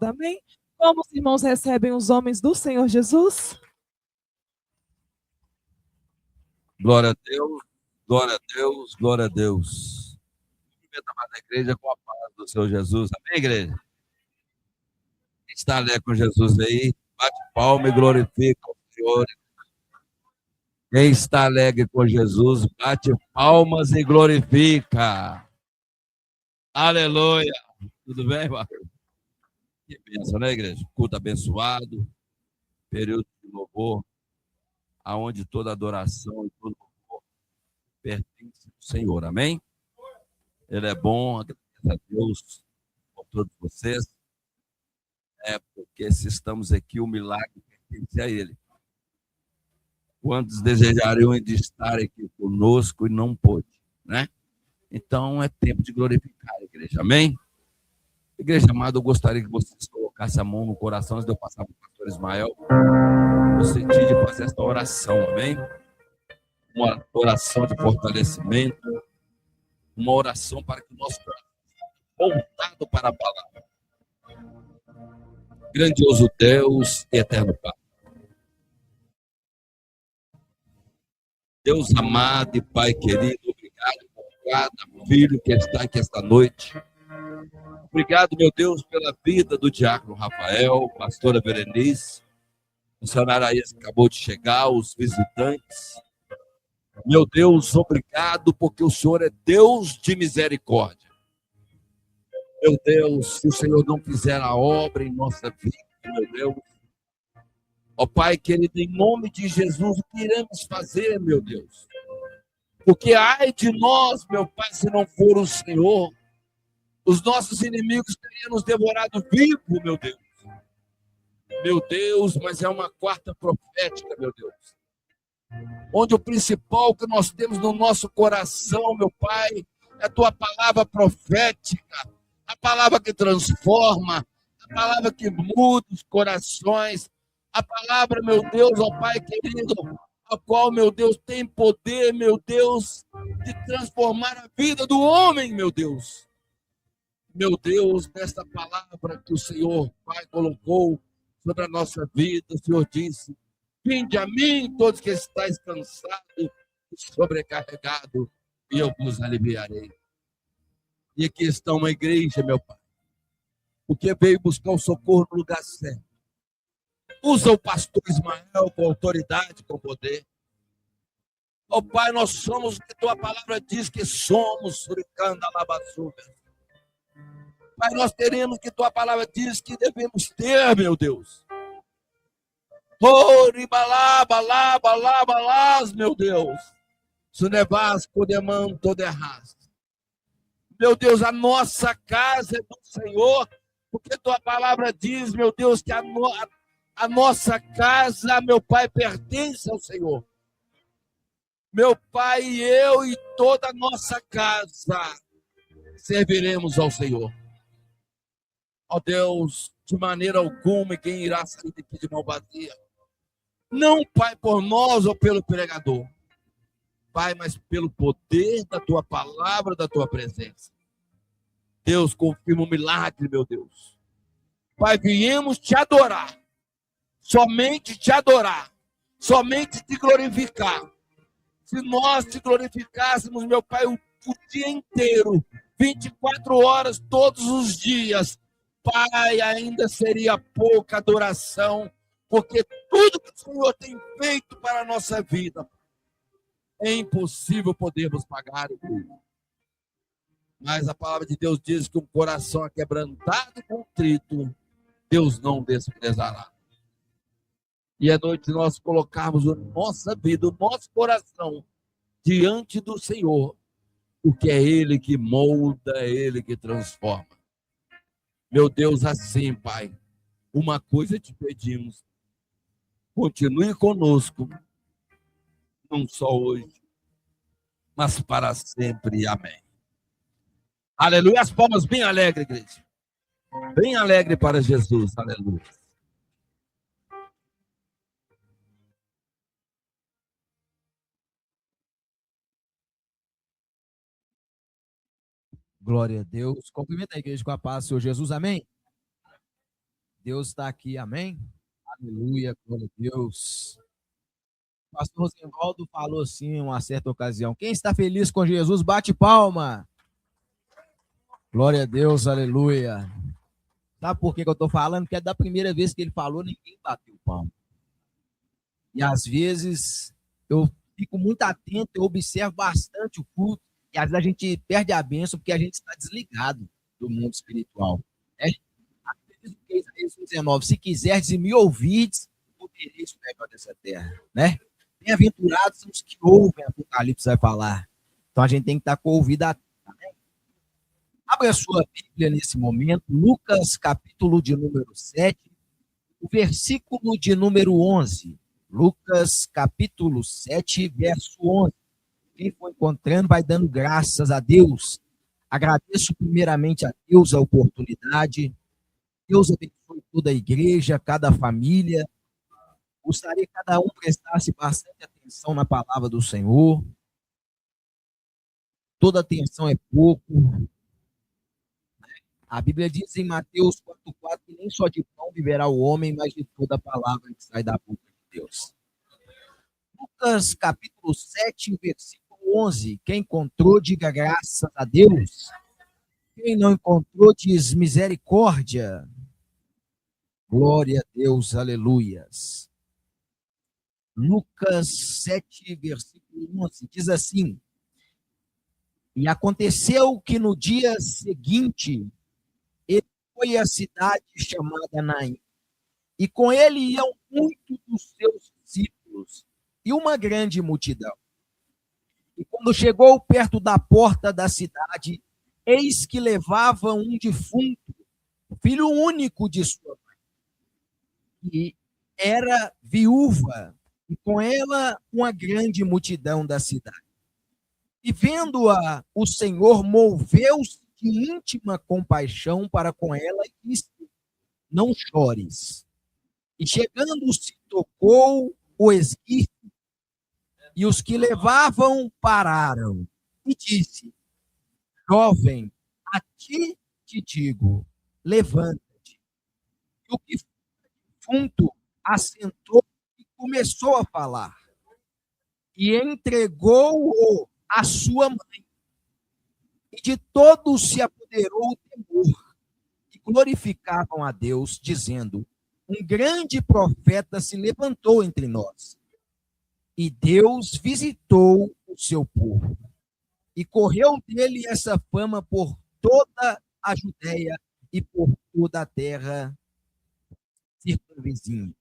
Amém? Como os irmãos recebem os homens do Senhor Jesus? Glória a Deus, glória a Deus, glória a Deus. Cumprimento a amada igreja com a paz do Senhor Jesus. Amém, igreja? Quem está alegre com Jesus aí, bate palma e glorifica o Senhor. Quem está alegre com Jesus, bate palmas e glorifica. Aleluia. Tudo bem, Marcos? Que bênção, né, igreja? Culto abençoado, período de louvor, aonde toda adoração e todo louvor pertence ao Senhor. Amém? Ele é bom, agradeço a Deus por todos vocês, porque se estamos aqui, o milagre pertence a Ele. Quantos desejariam de estar aqui conosco e não pôde, né? Então é tempo de glorificar a igreja, amém? Igreja amada, eu gostaria que vocês colocassem a mão no coração antes de eu passar para o pastor Ismael, no sentido de fazer esta oração, amém? Uma oração de fortalecimento, uma oração para que o nosso coração voltado para a palavra. Grandioso Deus e eterno Pai. Deus amado e Pai querido, obrigado por cada filho que está aqui esta noite. Obrigado, meu Deus, pela vida do diácono Rafael, pastora Berenice, missionário Aías que acabou de chegar, os visitantes. Meu Deus, obrigado porque o Senhor é Deus de misericórdia. Meu Deus, se o Senhor não fizer a obra em nossa vida, meu Deus, ó Pai querido, em nome de Jesus, o que iremos fazer, meu Deus? Porque ai de nós, meu Pai, se não for o Senhor, os nossos inimigos teriam nos devorado vivo, meu Deus. Meu Deus, mas é uma quarta profética, meu Deus. Onde o principal que nós temos no nosso coração, meu Pai, é a tua palavra profética, a palavra que transforma, a palavra que muda os corações, a palavra, meu Deus, ó Pai querido, a qual, meu Deus, tem poder, meu Deus, de transformar a vida do homem, meu Deus. Meu Deus, nesta palavra que o Senhor, Pai, colocou sobre a nossa vida, o Senhor disse: vinde a mim, todos que estáis cansados e sobrecarregados, e eu vos aliviarei. E aqui está uma igreja, meu Pai, porque veio buscar o socorro no lugar certo. Usa o pastor Ismael com autoridade, com poder. Ó Pai, nós somos o que tua palavra diz que somos, suricanda labaçuga. Pai, nós teremos que tua palavra diz que devemos ter, meu Deus. Balás, meu Deus. Sunevasco demanto de raça. Meu Deus, a nossa casa é do Senhor, porque tua palavra diz, meu Deus, que a nossa casa, meu Pai, pertence ao Senhor. Meu Pai, eu e toda a nossa casa serviremos ao Senhor. Ó Deus, de maneira alguma, quem irá sair daqui de mão vazia? Não, Pai, por nós ou pelo pregador. Pai, mas pelo poder da tua palavra, da tua presença. Deus, confirma um milagre, meu Deus. Pai, viemos te adorar. Somente te adorar. Somente te glorificar. Se nós te glorificássemos, meu Pai, o dia inteiro, 24 horas, todos os dias, Pai, ainda seria pouca adoração, porque tudo que o Senhor tem feito para a nossa vida, é impossível podermos pagar. Mas a palavra de Deus diz que um coração aquebrantado e contrito, Deus não desprezará. E é noite de nós colocarmos a nossa vida, o nosso coração diante do Senhor, porque é Ele que molda, é Ele que transforma. Meu Deus, assim, Pai, uma coisa te pedimos: continue conosco, não só hoje, mas para sempre. Amém. Aleluia. As palmas bem alegres, igreja. Bem alegre para Jesus. Aleluia. Glória a Deus. Cumprimenta a igreja com a paz, Senhor Jesus. Amém. Deus está aqui, amém? Aleluia, glória a Deus. O pastor Rosenvaldo falou assim em uma certa ocasião: quem está feliz com Jesus, bate palma. Glória a Deus, aleluia. Sabe por que eu estou falando? Porque é da primeira vez que ele falou, ninguém bateu palma. E às vezes eu fico muito atento, eu observo bastante o culto, e às vezes a gente perde a bênção porque a gente está desligado do mundo espiritual. Né? Isaías 19, se quiserdes e me ouvides, podereis o melhor dessa terra. Né? Bem-aventurados são os que ouvem, Apocalipse vai falar. Então a gente tem que estar com o ouvido atento. Né? Abra a sua Bíblia nesse momento, Lucas capítulo de número 7, o versículo de número 11. Lucas capítulo 7, verso 11. Quem for encontrando vai dando graças a Deus. Agradeço primeiramente a Deus a oportunidade. Deus abençoe toda a igreja, cada família. Gostaria que cada um prestasse bastante atenção na palavra do Senhor. Toda atenção é pouco. A Bíblia diz em Mateus 4,4 que nem só de pão viverá o homem, mas de toda a palavra que sai da boca de Deus. Lucas capítulo 7, versículo 11. Quem encontrou, diga graças a Deus. Quem não encontrou, diz misericórdia. Glória a Deus, aleluias. Lucas 7, versículo 11, diz assim: e aconteceu que no dia seguinte, ele foi à cidade chamada Naim, e com ele iam muitos dos seus discípulos, e uma grande multidão. E quando chegou perto da porta da cidade, eis que levava um defunto, filho único de sua mãe, e era viúva, e com ela uma grande multidão da cidade. E vendo-a, o Senhor moveu-se de íntima compaixão para com ela e disse: não chores. E chegando-se, tocou o esguicho, e os que levavam pararam, e disse: jovem, a ti te digo, levanta-te. E o que foi defunto assentou e começou a falar, e entregou-o à sua mãe. E de todos se apoderou o temor, e glorificavam a Deus, dizendo: um grande profeta se levantou entre nós. E Deus visitou o seu povo. E correu dele essa fama por toda a Judéia e por toda a terra circunvizinha.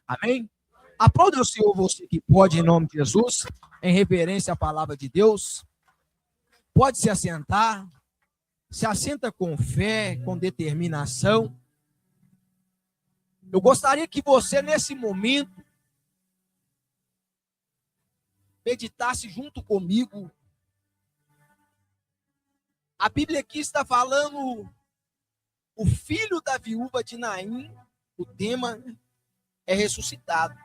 Amém? Aplauda o Senhor, você que pode, em nome de Jesus, em reverência à palavra de Deus. Pode se assentar. Se assenta com fé, com determinação. Eu gostaria que você, nesse momento, meditasse junto comigo. A Bíblia aqui está falando o filho da viúva de Naim, o tema é ressuscitado.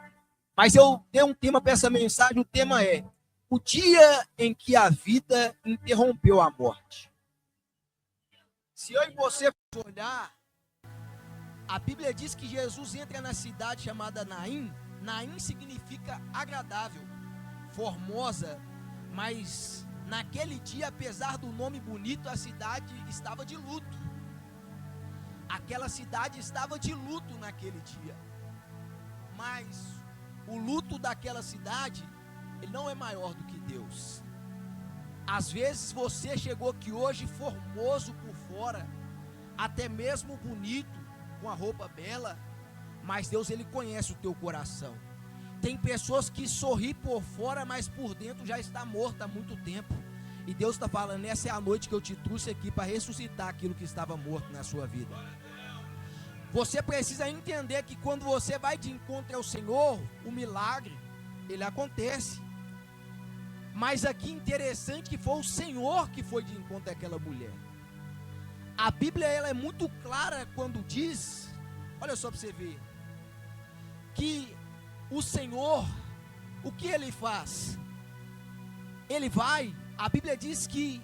Mas eu dei um tema para essa mensagem, o tema é o dia em que a vida interrompeu a morte. Se eu e você olhar, a Bíblia diz que Jesus entra na cidade chamada Naim. Naim significa agradável, formosa, mas naquele dia, apesar do nome bonito, a cidade estava de luto. Aquela cidade estava de luto naquele dia. Mas o luto daquela cidade, ele não é maior do que Deus. Às vezes você chegou aqui hoje formoso por fora, até mesmo bonito, com a roupa bela, mas Deus, ele conhece o teu coração. Tem pessoas que sorriem por fora, mas por dentro já está morta há muito tempo. E Deus está falando, essa é a noite que eu te trouxe aqui para ressuscitar aquilo que estava morto na sua vida. Você precisa entender que quando você vai de encontro ao Senhor, o milagre, ele acontece. Mas aqui interessante que foi o Senhor que foi de encontro àquela mulher. A Bíblia, ela é muito clara quando diz, olha só para você ver, que o Senhor, o que ele faz? Ele vai, a Bíblia diz que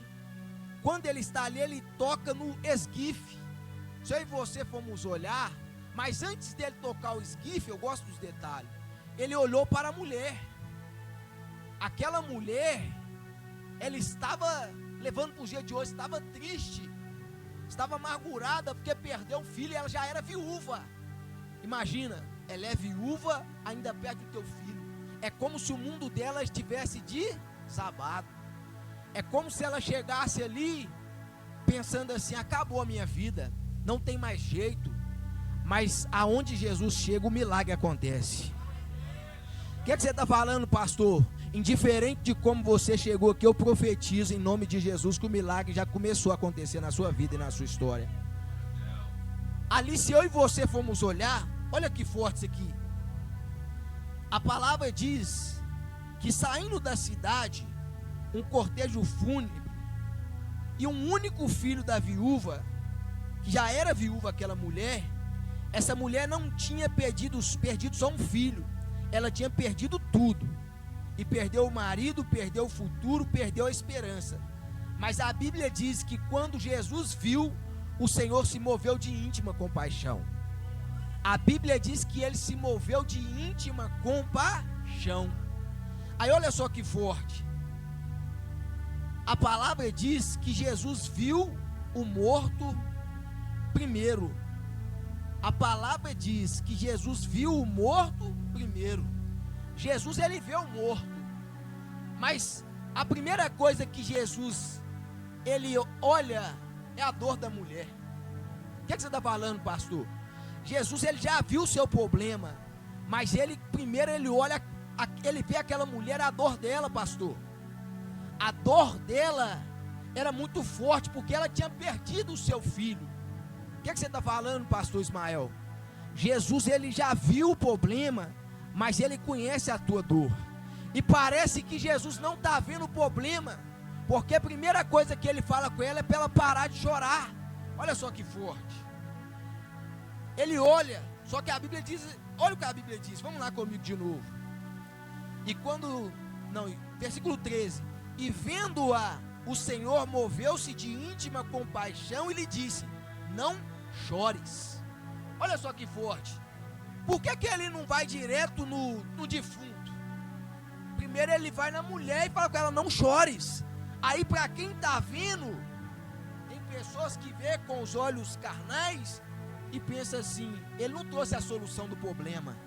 quando ele está ali, ele toca no esguife. Se eu e você formos olhar, Mas antes dele tocar o esquife, eu gosto dos detalhes, ele olhou para a mulher. Aquela mulher, ela estava, levando para o dia de hoje, estava triste, estava amargurada, porque perdeu um filho e ela já era viúva. Imagina, ela é viúva, ainda perde o teu filho. É como se o mundo dela estivesse desabado. É como se ela chegasse ali, pensando assim, acabou a minha vida, não tem mais jeito. Mas aonde Jesus chega, o milagre acontece. O que você está falando, pastor? Indiferente de como você chegou aqui, eu profetizo em nome de Jesus que o milagre já começou a acontecer na sua vida e na sua história. Ali, se eu e você formos olhar, olha que forte isso aqui. A palavra diz que saindo da cidade, um cortejo fúnebre, e um único filho da viúva, que já era viúva aquela mulher, essa mulher não tinha perdido só um filho, ela tinha perdido tudo. E perdeu o marido, perdeu o futuro, perdeu a esperança. Mas a Bíblia diz que quando Jesus viu, o Senhor se moveu de íntima compaixão. A Bíblia diz que ele se moveu de íntima compaixão. Aí olha só que forte. A palavra diz que Jesus viu o morto primeiro. A palavra diz que Jesus viu o morto primeiro. Jesus, ele vê o morto. Mas a primeira coisa que Jesus, ele olha, é a dor da mulher. O que você está falando, pastor? Jesus, ele já viu o seu problema. Mas primeiro ele olha, ele vê aquela mulher, a dor dela, pastor. A dor dela era muito forte, porque ela tinha perdido o seu filho. O que você está falando, pastor Ismael? Jesus, ele já viu o problema, mas ele conhece a tua dor. E parece que Jesus não está vendo o problema, porque a primeira coisa que ele fala com ela é para ela parar de chorar. Olha só que forte. Ele olha, só que a Bíblia diz, olha o que a Bíblia diz, vamos lá comigo de novo. Versículo 13. E vendo-a, o Senhor moveu-se de íntima compaixão e lhe disse: não chores. Olha só que forte. Por que ele não vai direto no defunto? Primeiro ele vai na mulher e fala com ela: não chores. Aí, para quem está vendo, tem pessoas que vê com os olhos carnais e pensa assim: ele não trouxe a solução do problema,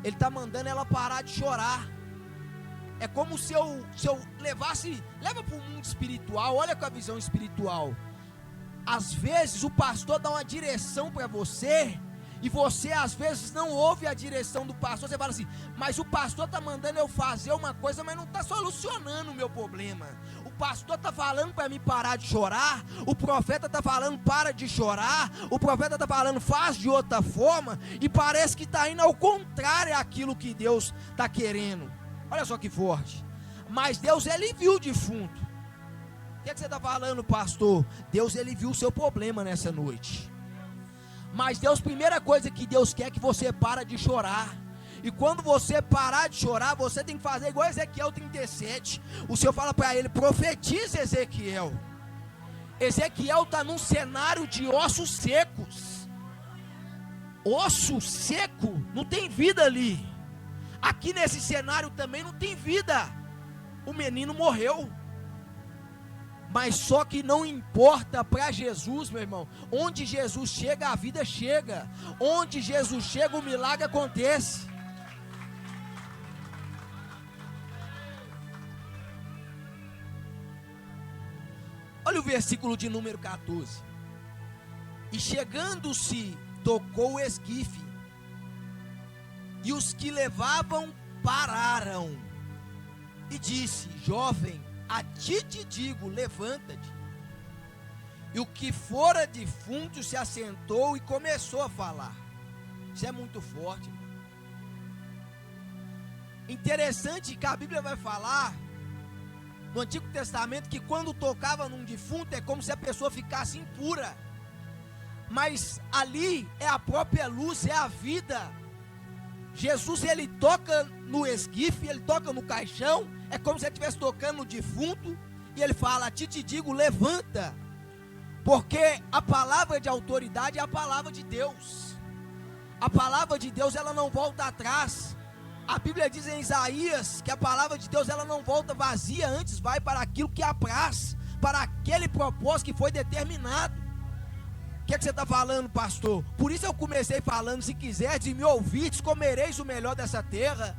ele está mandando ela parar de chorar. É como se eu leva para o mundo espiritual. Olha com a visão espiritual. Às vezes o pastor dá uma direção para você, e você às vezes não ouve a direção do pastor. Você fala assim: mas o pastor está mandando eu fazer uma coisa, mas não está solucionando o meu problema. O pastor está falando para mim parar de chorar, o profeta está falando para de chorar, o profeta está falando faz de outra forma, e parece que está indo ao contrário daquilo que Deus está querendo. Olha só que forte. Mas Deus, ele viu o defunto. O que você está falando, pastor? Deus, ele viu o seu problema nessa noite. Mas Deus, primeira coisa que Deus quer é que você para de chorar. E quando você parar de chorar, você tem que fazer igual Ezequiel 37. O Senhor fala para ele: profetiza, Ezequiel. Ezequiel está num cenário de ossos secos. Osso seco, não tem vida ali. Aqui nesse cenário também não tem vida. O menino morreu. Mas só que não importa para Jesus, meu irmão. Onde Jesus chega, a vida chega. Onde Jesus chega, o milagre acontece. Olha o versículo de número 14. E chegando-se, tocou o esquife, e os que levavam pararam, e disse: jovem, a ti te digo, levanta-te. E o que fora defunto se assentou e começou a falar. Isso é muito forte, irmão. Interessante que a Bíblia vai falar no Antigo Testamento que quando tocava num defunto é como se a pessoa ficasse impura. Mas ali é a própria luz, é a vida. Jesus, ele toca no esquife, ele toca no caixão, é como se ele estivesse tocando no defunto, e ele fala: a ti te digo, levanta. Porque a palavra de autoridade é a palavra de Deus. A palavra de Deus, ela não volta atrás. A Bíblia diz em Isaías que a palavra de Deus, ela não volta vazia, antes vai para aquilo que apraz, para aquele propósito que foi determinado. O que você está falando, pastor? Por isso eu comecei falando: se quiseres me ouvirdes, comereis o melhor dessa terra.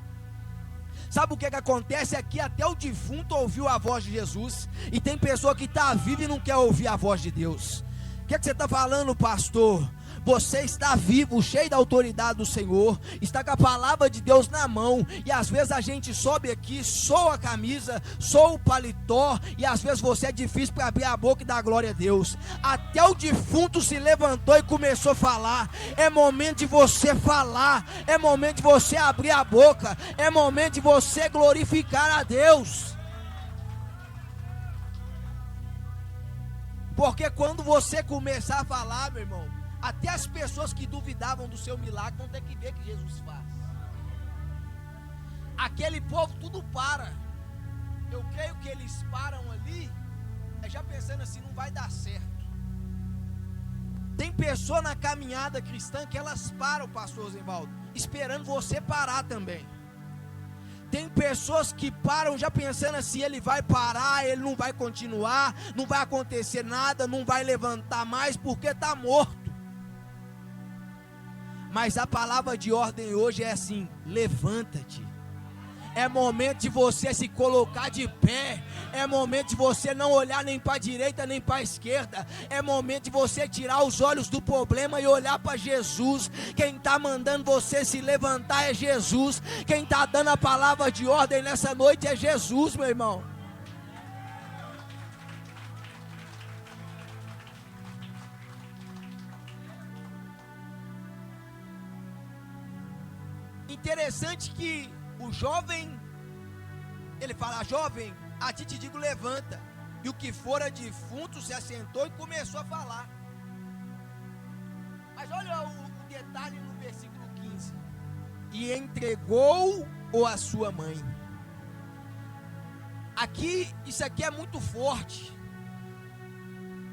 Sabe o que acontece? É que até o defunto ouviu a voz de Jesus, e tem pessoa que está viva e não quer ouvir a voz de Deus. O que você está falando, pastor? Você está vivo, cheio da autoridade do Senhor, está com a palavra de Deus na mão, e às vezes a gente sobe aqui, soa a camisa, soa o paletó, e às vezes você é difícil para abrir a boca e dar glória a Deus. Até o defunto se levantou e começou a falar. É momento de você falar, é momento de você abrir a boca, é momento de você glorificar a Deus. Porque quando você começar a falar, meu irmão, até as pessoas que duvidavam do seu milagre vão ter que ver que Jesus faz. Aquele povo tudo para. Eu creio que eles param ali, já pensando assim: não vai dar certo. Tem pessoa na caminhada cristã que elas param, pastor Zimbaldo, esperando você parar também. Tem pessoas que param já pensando assim: ele vai parar, ele não vai continuar, não vai acontecer nada, não vai levantar mais porque está morto. Mas a palavra de ordem hoje é assim: levanta-te. É momento de você se colocar de pé. É momento de você não olhar nem para a direita nem para a esquerda. É momento de você tirar os olhos do problema e olhar para Jesus. Quem está mandando você se levantar é Jesus. Quem está dando a palavra de ordem nessa noite é Jesus, meu irmão. Interessante que o jovem, ele fala: jovem, a ti te digo, levanta. E o que fora defunto se assentou e começou a falar. Mas olha o detalhe no versículo 15: e entregou-o a sua mãe. Aqui, isso aqui é muito forte.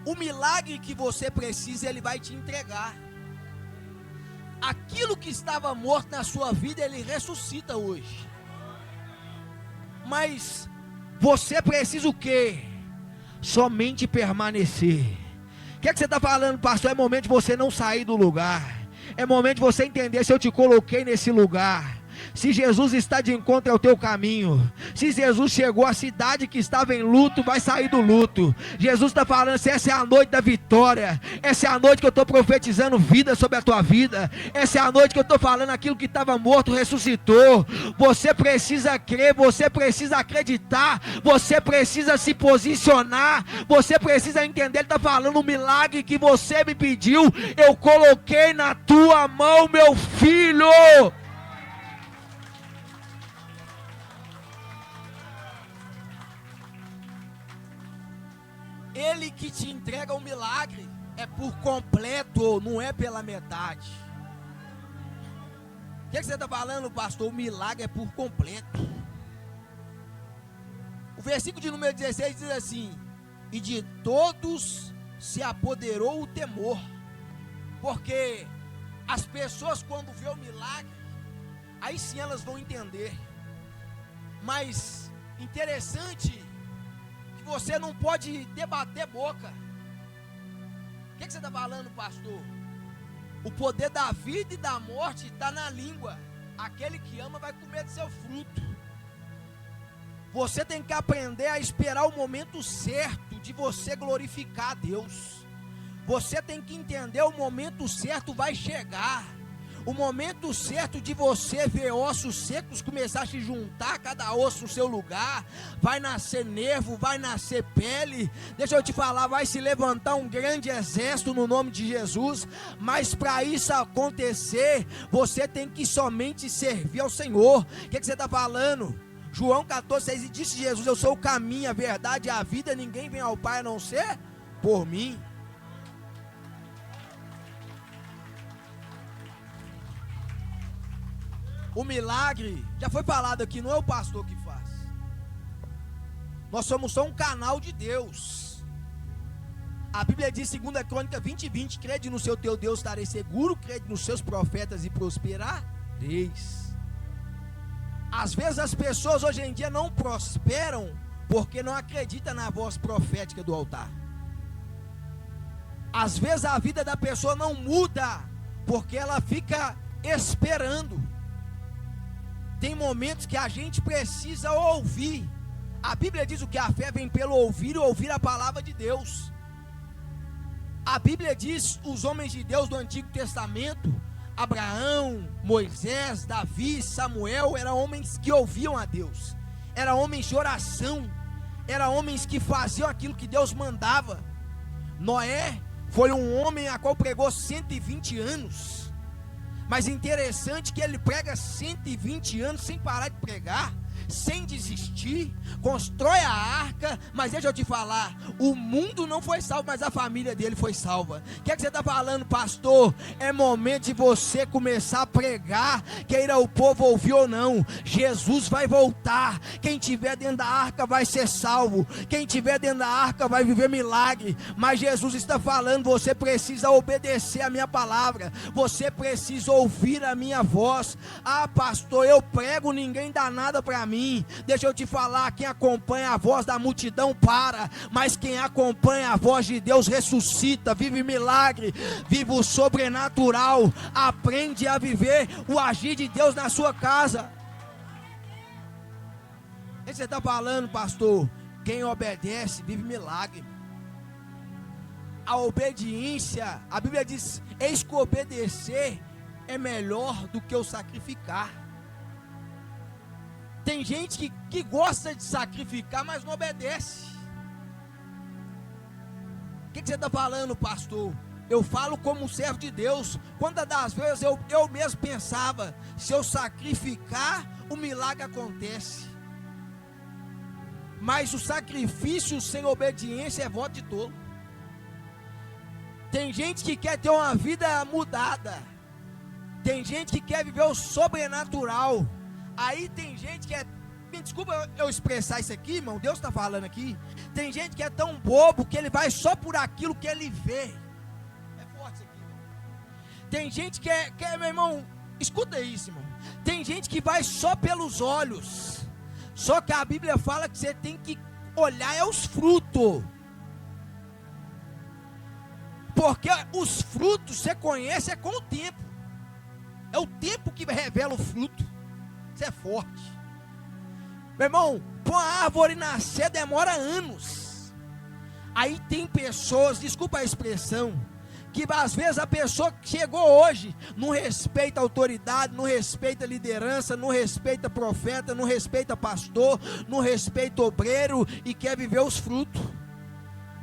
O milagre que você precisa, ele vai te entregar. Aquilo que estava morto na sua vida, ele ressuscita hoje. Mas você precisa o quê? Somente permanecer. O que você está falando, pastor? É momento de você não sair do lugar. É momento de você entender: se eu te coloquei nesse lugar, se Jesus está de encontro ao teu caminho, se Jesus chegou à cidade que estava em luto, vai sair do luto. Jesus está falando: se essa é a noite da vitória, essa é a noite que eu estou profetizando vida sobre a tua vida, essa é a noite que eu estou falando aquilo que estava morto ressuscitou. Você precisa crer, você precisa acreditar, você precisa se posicionar, você precisa entender. Ele está falando: o milagre que você me pediu, eu coloquei na tua mão, meu filho. Ele que te entrega o milagre é por completo, não é pela metade. O que você está falando, pastor? O milagre é por completo. O versículo de número 16 diz assim: e de todos se apoderou o temor. Porque as pessoas, quando vê o milagre, aí sim elas vão entender. Mas interessante, você não pode debater boca. O que você está falando, pastor? O poder da vida e da morte está na língua. Aquele que ama vai comer do seu fruto. Você tem que aprender a esperar o momento certo de você glorificar a Deus. Você tem que entender: o momento certo vai chegar. O momento certo de você ver ossos secos começar a se juntar, cada osso no seu lugar. Vai nascer nervo, vai nascer pele. Deixa eu te falar, vai se levantar um grande exército no nome de Jesus. Mas para isso acontecer, você tem que somente servir ao Senhor. O que você está falando? João 14,6: e disse Jesus: eu sou o caminho, a verdade e a vida. Ninguém vem ao Pai a não ser por mim. O milagre, já foi falado aqui, não é o pastor que faz. Nós somos só um canal de Deus. A Bíblia diz, 2 Crônica 20:20, crede no seu teu Deus, estarei seguro, crede nos seus profetas e prosperareis. Às vezes as pessoas hoje em dia não prosperam porque não acreditam na voz profética do altar. Às vezes a vida da pessoa não muda porque ela fica esperando. Tem momentos que a gente precisa ouvir. A Bíblia diz o que a fé vem pelo ouvir e ouvir a palavra de Deus. A Bíblia diz, os homens de Deus do Antigo Testamento, Abraão, Moisés, Davi, Samuel, eram homens que ouviam a Deus, eram homens de oração, eram homens que faziam aquilo que Deus mandava. Noé foi um homem a qual pregou 120 anos, mas interessante que ele prega 120 anos sem parar de pregar, sem desistir, constrói a arca, mas deixa eu te falar, o mundo não foi salvo, mas a família dele foi salva. O que é que você está falando, pastor? É momento de você começar a pregar, queira o povo ouvir ou não, Jesus vai voltar, quem tiver dentro da arca vai ser salvo, quem tiver dentro da arca vai viver milagre, mas Jesus está falando, você precisa obedecer a minha palavra, você precisa ouvir a minha voz. Ah, pastor, eu prego, ninguém dá nada para mim. Deixa eu te falar, quem acompanha a voz da multidão para, mas quem acompanha a voz de Deus ressuscita, vive milagre, vive o sobrenatural, aprende a viver o agir de Deus na sua casa. O que você está falando, pastor? Quem obedece vive milagre. A obediência, a Bíblia diz, eis que obedecer é melhor do que o sacrificar. Tem gente que gosta de sacrificar, mas não obedece. O que você está falando, pastor? Eu falo como servo de Deus. Quantas das vezes eu mesmo pensava, se eu sacrificar, o milagre acontece. Mas o sacrifício sem obediência é voto de tolo. Tem gente que quer ter uma vida mudada. Tem gente que quer viver o sobrenatural. Aí tem gente que me desculpa eu expressar isso aqui, irmão, Deus está falando aqui. Tem gente que é tão bobo que ele vai só por aquilo que ele vê. É forte isso aqui, irmão. Tem gente que meu irmão, escuta isso, irmão. Tem gente que vai só pelos olhos. Só que a Bíblia fala que você tem que olhar os frutos. Porque os frutos você conhece com o tempo. É o tempo que revela o fruto. Isso é forte. Meu irmão, para uma árvore nascer demora anos. Aí tem pessoas, desculpa a expressão, que às vezes a pessoa que chegou hoje não respeita a autoridade, não respeita a liderança, não respeita profeta, não respeita pastor, não respeita obreiro e quer viver os frutos.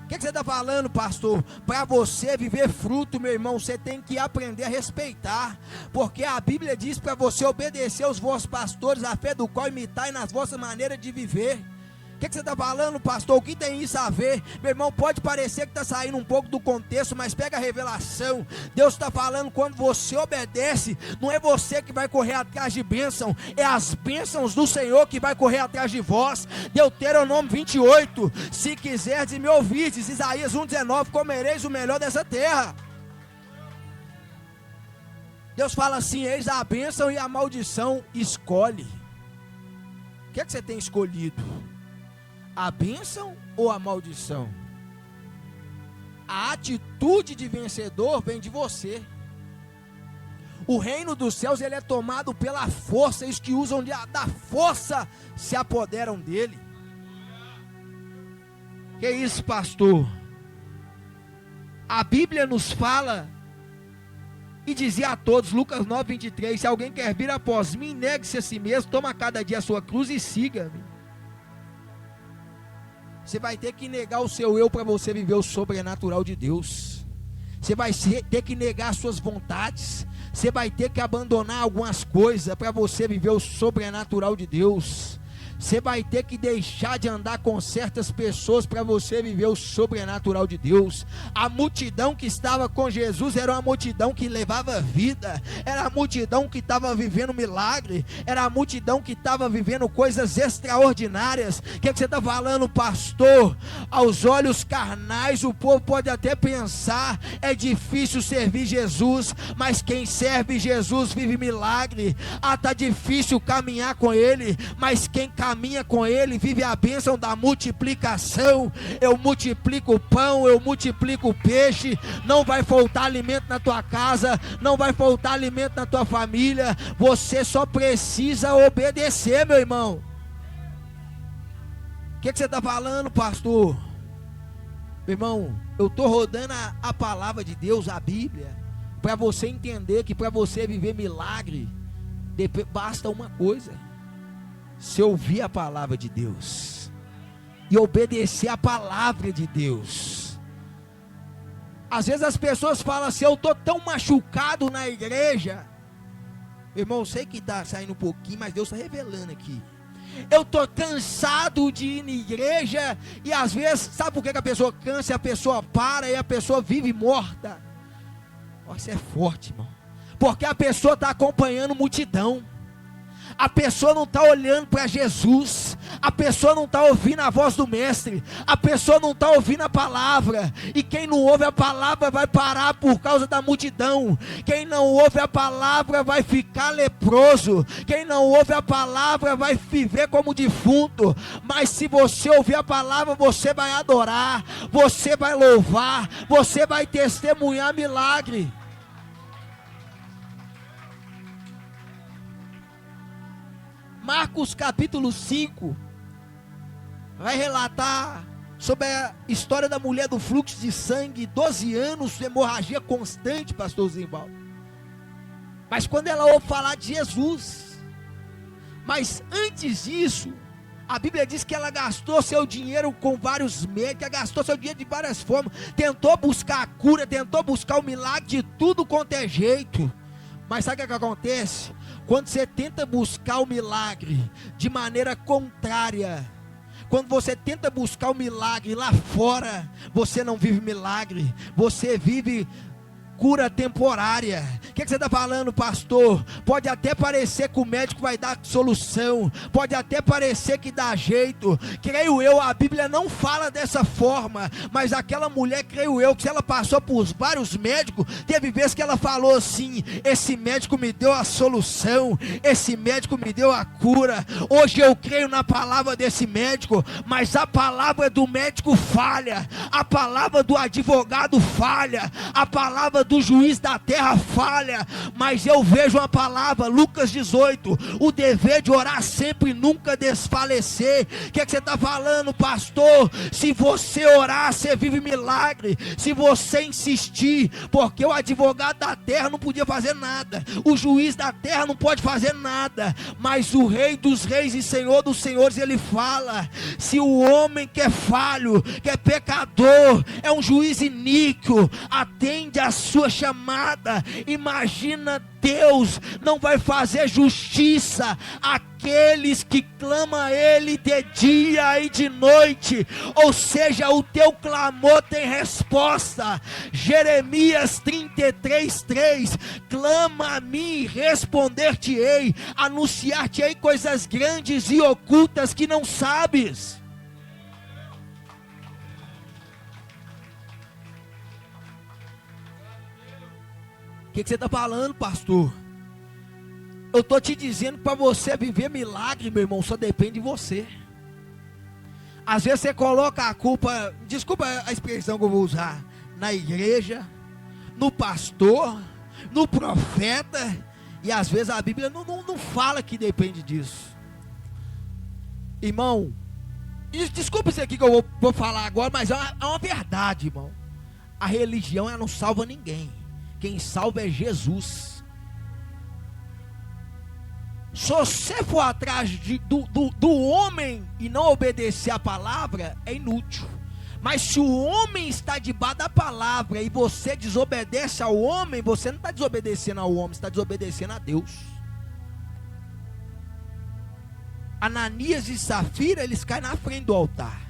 O que você está falando, pastor? Para você viver fruto, meu irmão, você tem que aprender a respeitar, porque a Bíblia diz para você obedecer aos vossos pastores, a fé do qual imitai nas vossas maneiras de viver. O que você está falando, pastor? O que tem isso a ver? Meu irmão, pode parecer que está saindo um pouco do contexto, mas pega a revelação. Deus está falando, quando você obedece, não é você que vai correr atrás de bênção, é as bênçãos do Senhor que vai correr atrás de vós. Deuteronômio 28, se quiserdes e me ouvirdes, Isaías 1,19, comereis o melhor dessa terra. Deus fala assim, eis a bênção e a maldição, escolhe. O que você tem escolhido? A bênção ou a maldição? A atitude de vencedor vem de você. O reino dos céus ele é tomado pela força, e os que usam da força se apoderam dele. Que isso, pastor? A Bíblia nos fala e dizia a todos, Lucas 9:23, se alguém quer vir após mim, negue-se a si mesmo, toma cada dia a sua cruz e siga-me. Você vai ter que negar o seu eu para você viver o sobrenatural de Deus. Você vai ter que negar as suas vontades. Você vai ter que abandonar algumas coisas para você viver o sobrenatural de Deus. Você vai ter que deixar de andar com certas pessoas para você viver o sobrenatural de Deus. A multidão que estava com Jesus era uma multidão que levava vida, era a multidão que estava vivendo milagre, era a multidão que estava vivendo coisas extraordinárias. O que você está falando, pastor? Aos olhos carnais o povo pode até pensar, é difícil servir Jesus, mas quem serve Jesus vive milagre. Está difícil caminhar com Ele, mas quem caminha com Ele vive a bênção da multiplicação. Eu multiplico o pão, eu multiplico o peixe. Não vai faltar alimento na tua casa, não vai faltar alimento na tua família. Você só precisa obedecer, meu irmão. O que você está falando, pastor? Meu irmão, eu estou rodando a palavra de Deus, a Bíblia, para você entender que para você viver milagre, basta uma coisa: se ouvir a palavra de Deus e obedecer a palavra de Deus. Às vezes as pessoas falam assim: eu estou tão machucado na igreja. Meu irmão, eu sei que está saindo um pouquinho, mas Deus está revelando aqui. Eu estou cansado de ir na igreja. E às vezes, sabe por que a pessoa cansa? A pessoa para e a pessoa vive morta. Isso é forte, irmão. Porque a pessoa está acompanhando multidão. A pessoa não está olhando para Jesus. A pessoa não está ouvindo a voz do mestre. A pessoa não está ouvindo a palavra. E quem não ouve a palavra vai parar por causa da multidão. Quem não ouve a palavra vai ficar leproso. Quem não ouve a palavra vai viver como defunto. Mas se você ouvir a palavra, você vai adorar, você vai louvar, você vai testemunhar milagre. Marcos capítulo 5 vai relatar sobre a história da mulher do fluxo de sangue, 12 anos, hemorragia constante, pastor Zimbaldo. Mas quando ela ouve falar de Jesus, mas antes disso, a Bíblia diz que ela gastou seu dinheiro com vários médicos, gastou seu dinheiro de várias formas, tentou buscar a cura, tentou buscar o milagre de tudo quanto é jeito. Mas sabe o que acontece? Quando você tenta buscar o milagre de maneira contrária, quando você tenta buscar o milagre lá fora, você não vive milagre, você vive cura temporária. O que você está falando, pastor? Pode até parecer que o médico vai dar solução, pode até parecer que dá jeito. Creio eu, a Bíblia não fala dessa forma, mas aquela mulher, creio eu, que se ela passou por vários médicos, teve vezes que ela falou assim: esse médico me deu a solução, esse médico me deu a cura. Hoje eu creio na palavra desse médico, mas a palavra do médico falha, a palavra do advogado falha, a palavra do juiz da terra falha, mas eu vejo uma palavra, Lucas 18, o dever de orar sempre e nunca desfalecer. O que você está falando, pastor? Se você orar, você vive milagre, se você insistir, porque o advogado da terra não podia fazer nada, o juiz da terra não pode fazer nada, mas o Rei dos reis e Senhor dos senhores, ele fala: se o homem que é falho, que é pecador, é um juiz iníquo, atende a sua chamada, imagina Deus não vai fazer justiça àqueles que clamam a Ele de dia e de noite. Ou seja, o teu clamor tem resposta. Jeremias 33:3: clama a mim e responder-te-ei, anunciar-te-ei coisas grandes e ocultas que não sabes. O que você está falando, pastor? Eu estou te dizendo que para você viver milagre, meu irmão, só depende de você. Às vezes você coloca a culpa, desculpa a expressão que eu vou usar, na igreja, no pastor, no profeta, e às vezes a Bíblia não fala que depende disso. Irmão, desculpa isso aqui que eu vou falar agora, mas é uma verdade, irmão. A religião, ela não salva ninguém. Quem salva é Jesus. Se você for atrás do homem e não obedecer a palavra, é inútil. Mas se o homem está debaixo da palavra e você desobedece ao homem, você não está desobedecendo ao homem, você está desobedecendo a Deus. Ananias e Safira, eles caem na frente do altar.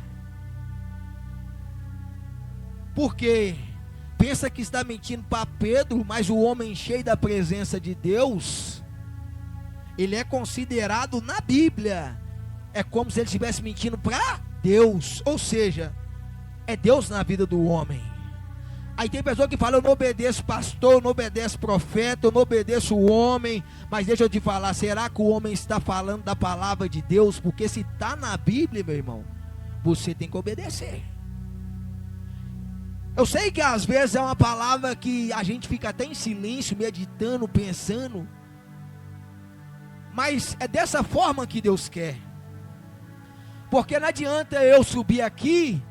Por quê? Pensa que está mentindo para Pedro, mas o homem cheio da presença de Deus, ele é considerado na Bíblia, é como se ele estivesse mentindo para Deus, ou seja, é Deus na vida do homem. Aí tem pessoa que fala: eu não obedeço pastor, eu não obedeço profeta, eu não obedeço o homem. Mas deixa eu te falar, será que o homem está falando da palavra de Deus? Porque se está na Bíblia, meu irmão, você tem que obedecer. Eu sei que às vezes é uma palavra que a gente fica até em silêncio, meditando, pensando, mas é dessa forma que Deus quer. Porque não adianta eu subir aqui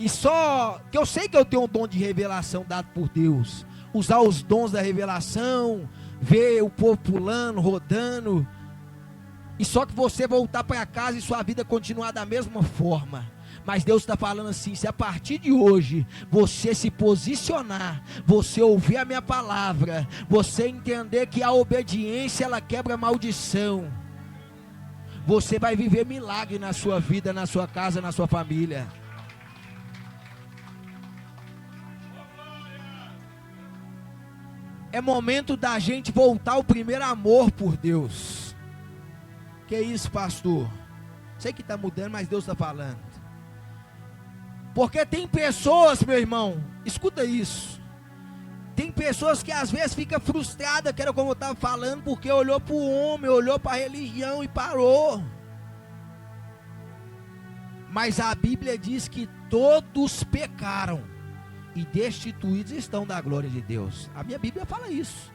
e só, que eu sei que eu tenho um dom de revelação dado por Deus, usar os dons da revelação, ver o povo pulando, rodando, e só que você voltar para casa e sua vida continuar da mesma forma. Mas Deus está falando assim: se a partir de hoje você se posicionar, você ouvir a minha palavra, você entender que a obediência ela quebra a maldição, você vai viver milagre na sua vida, na sua casa, na sua família. É momento da gente voltar ao primeiro amor por Deus. Que isso, pastor? Sei que está mudando, mas Deus está falando. Porque tem pessoas, meu irmão, escuta isso. Tem pessoas que às vezes ficam frustradas, que era como eu estava falando, porque olhou para o homem, olhou para a religião e parou. Mas a Bíblia diz que todos pecaram e destituídos estão da glória de Deus. A minha Bíblia fala isso.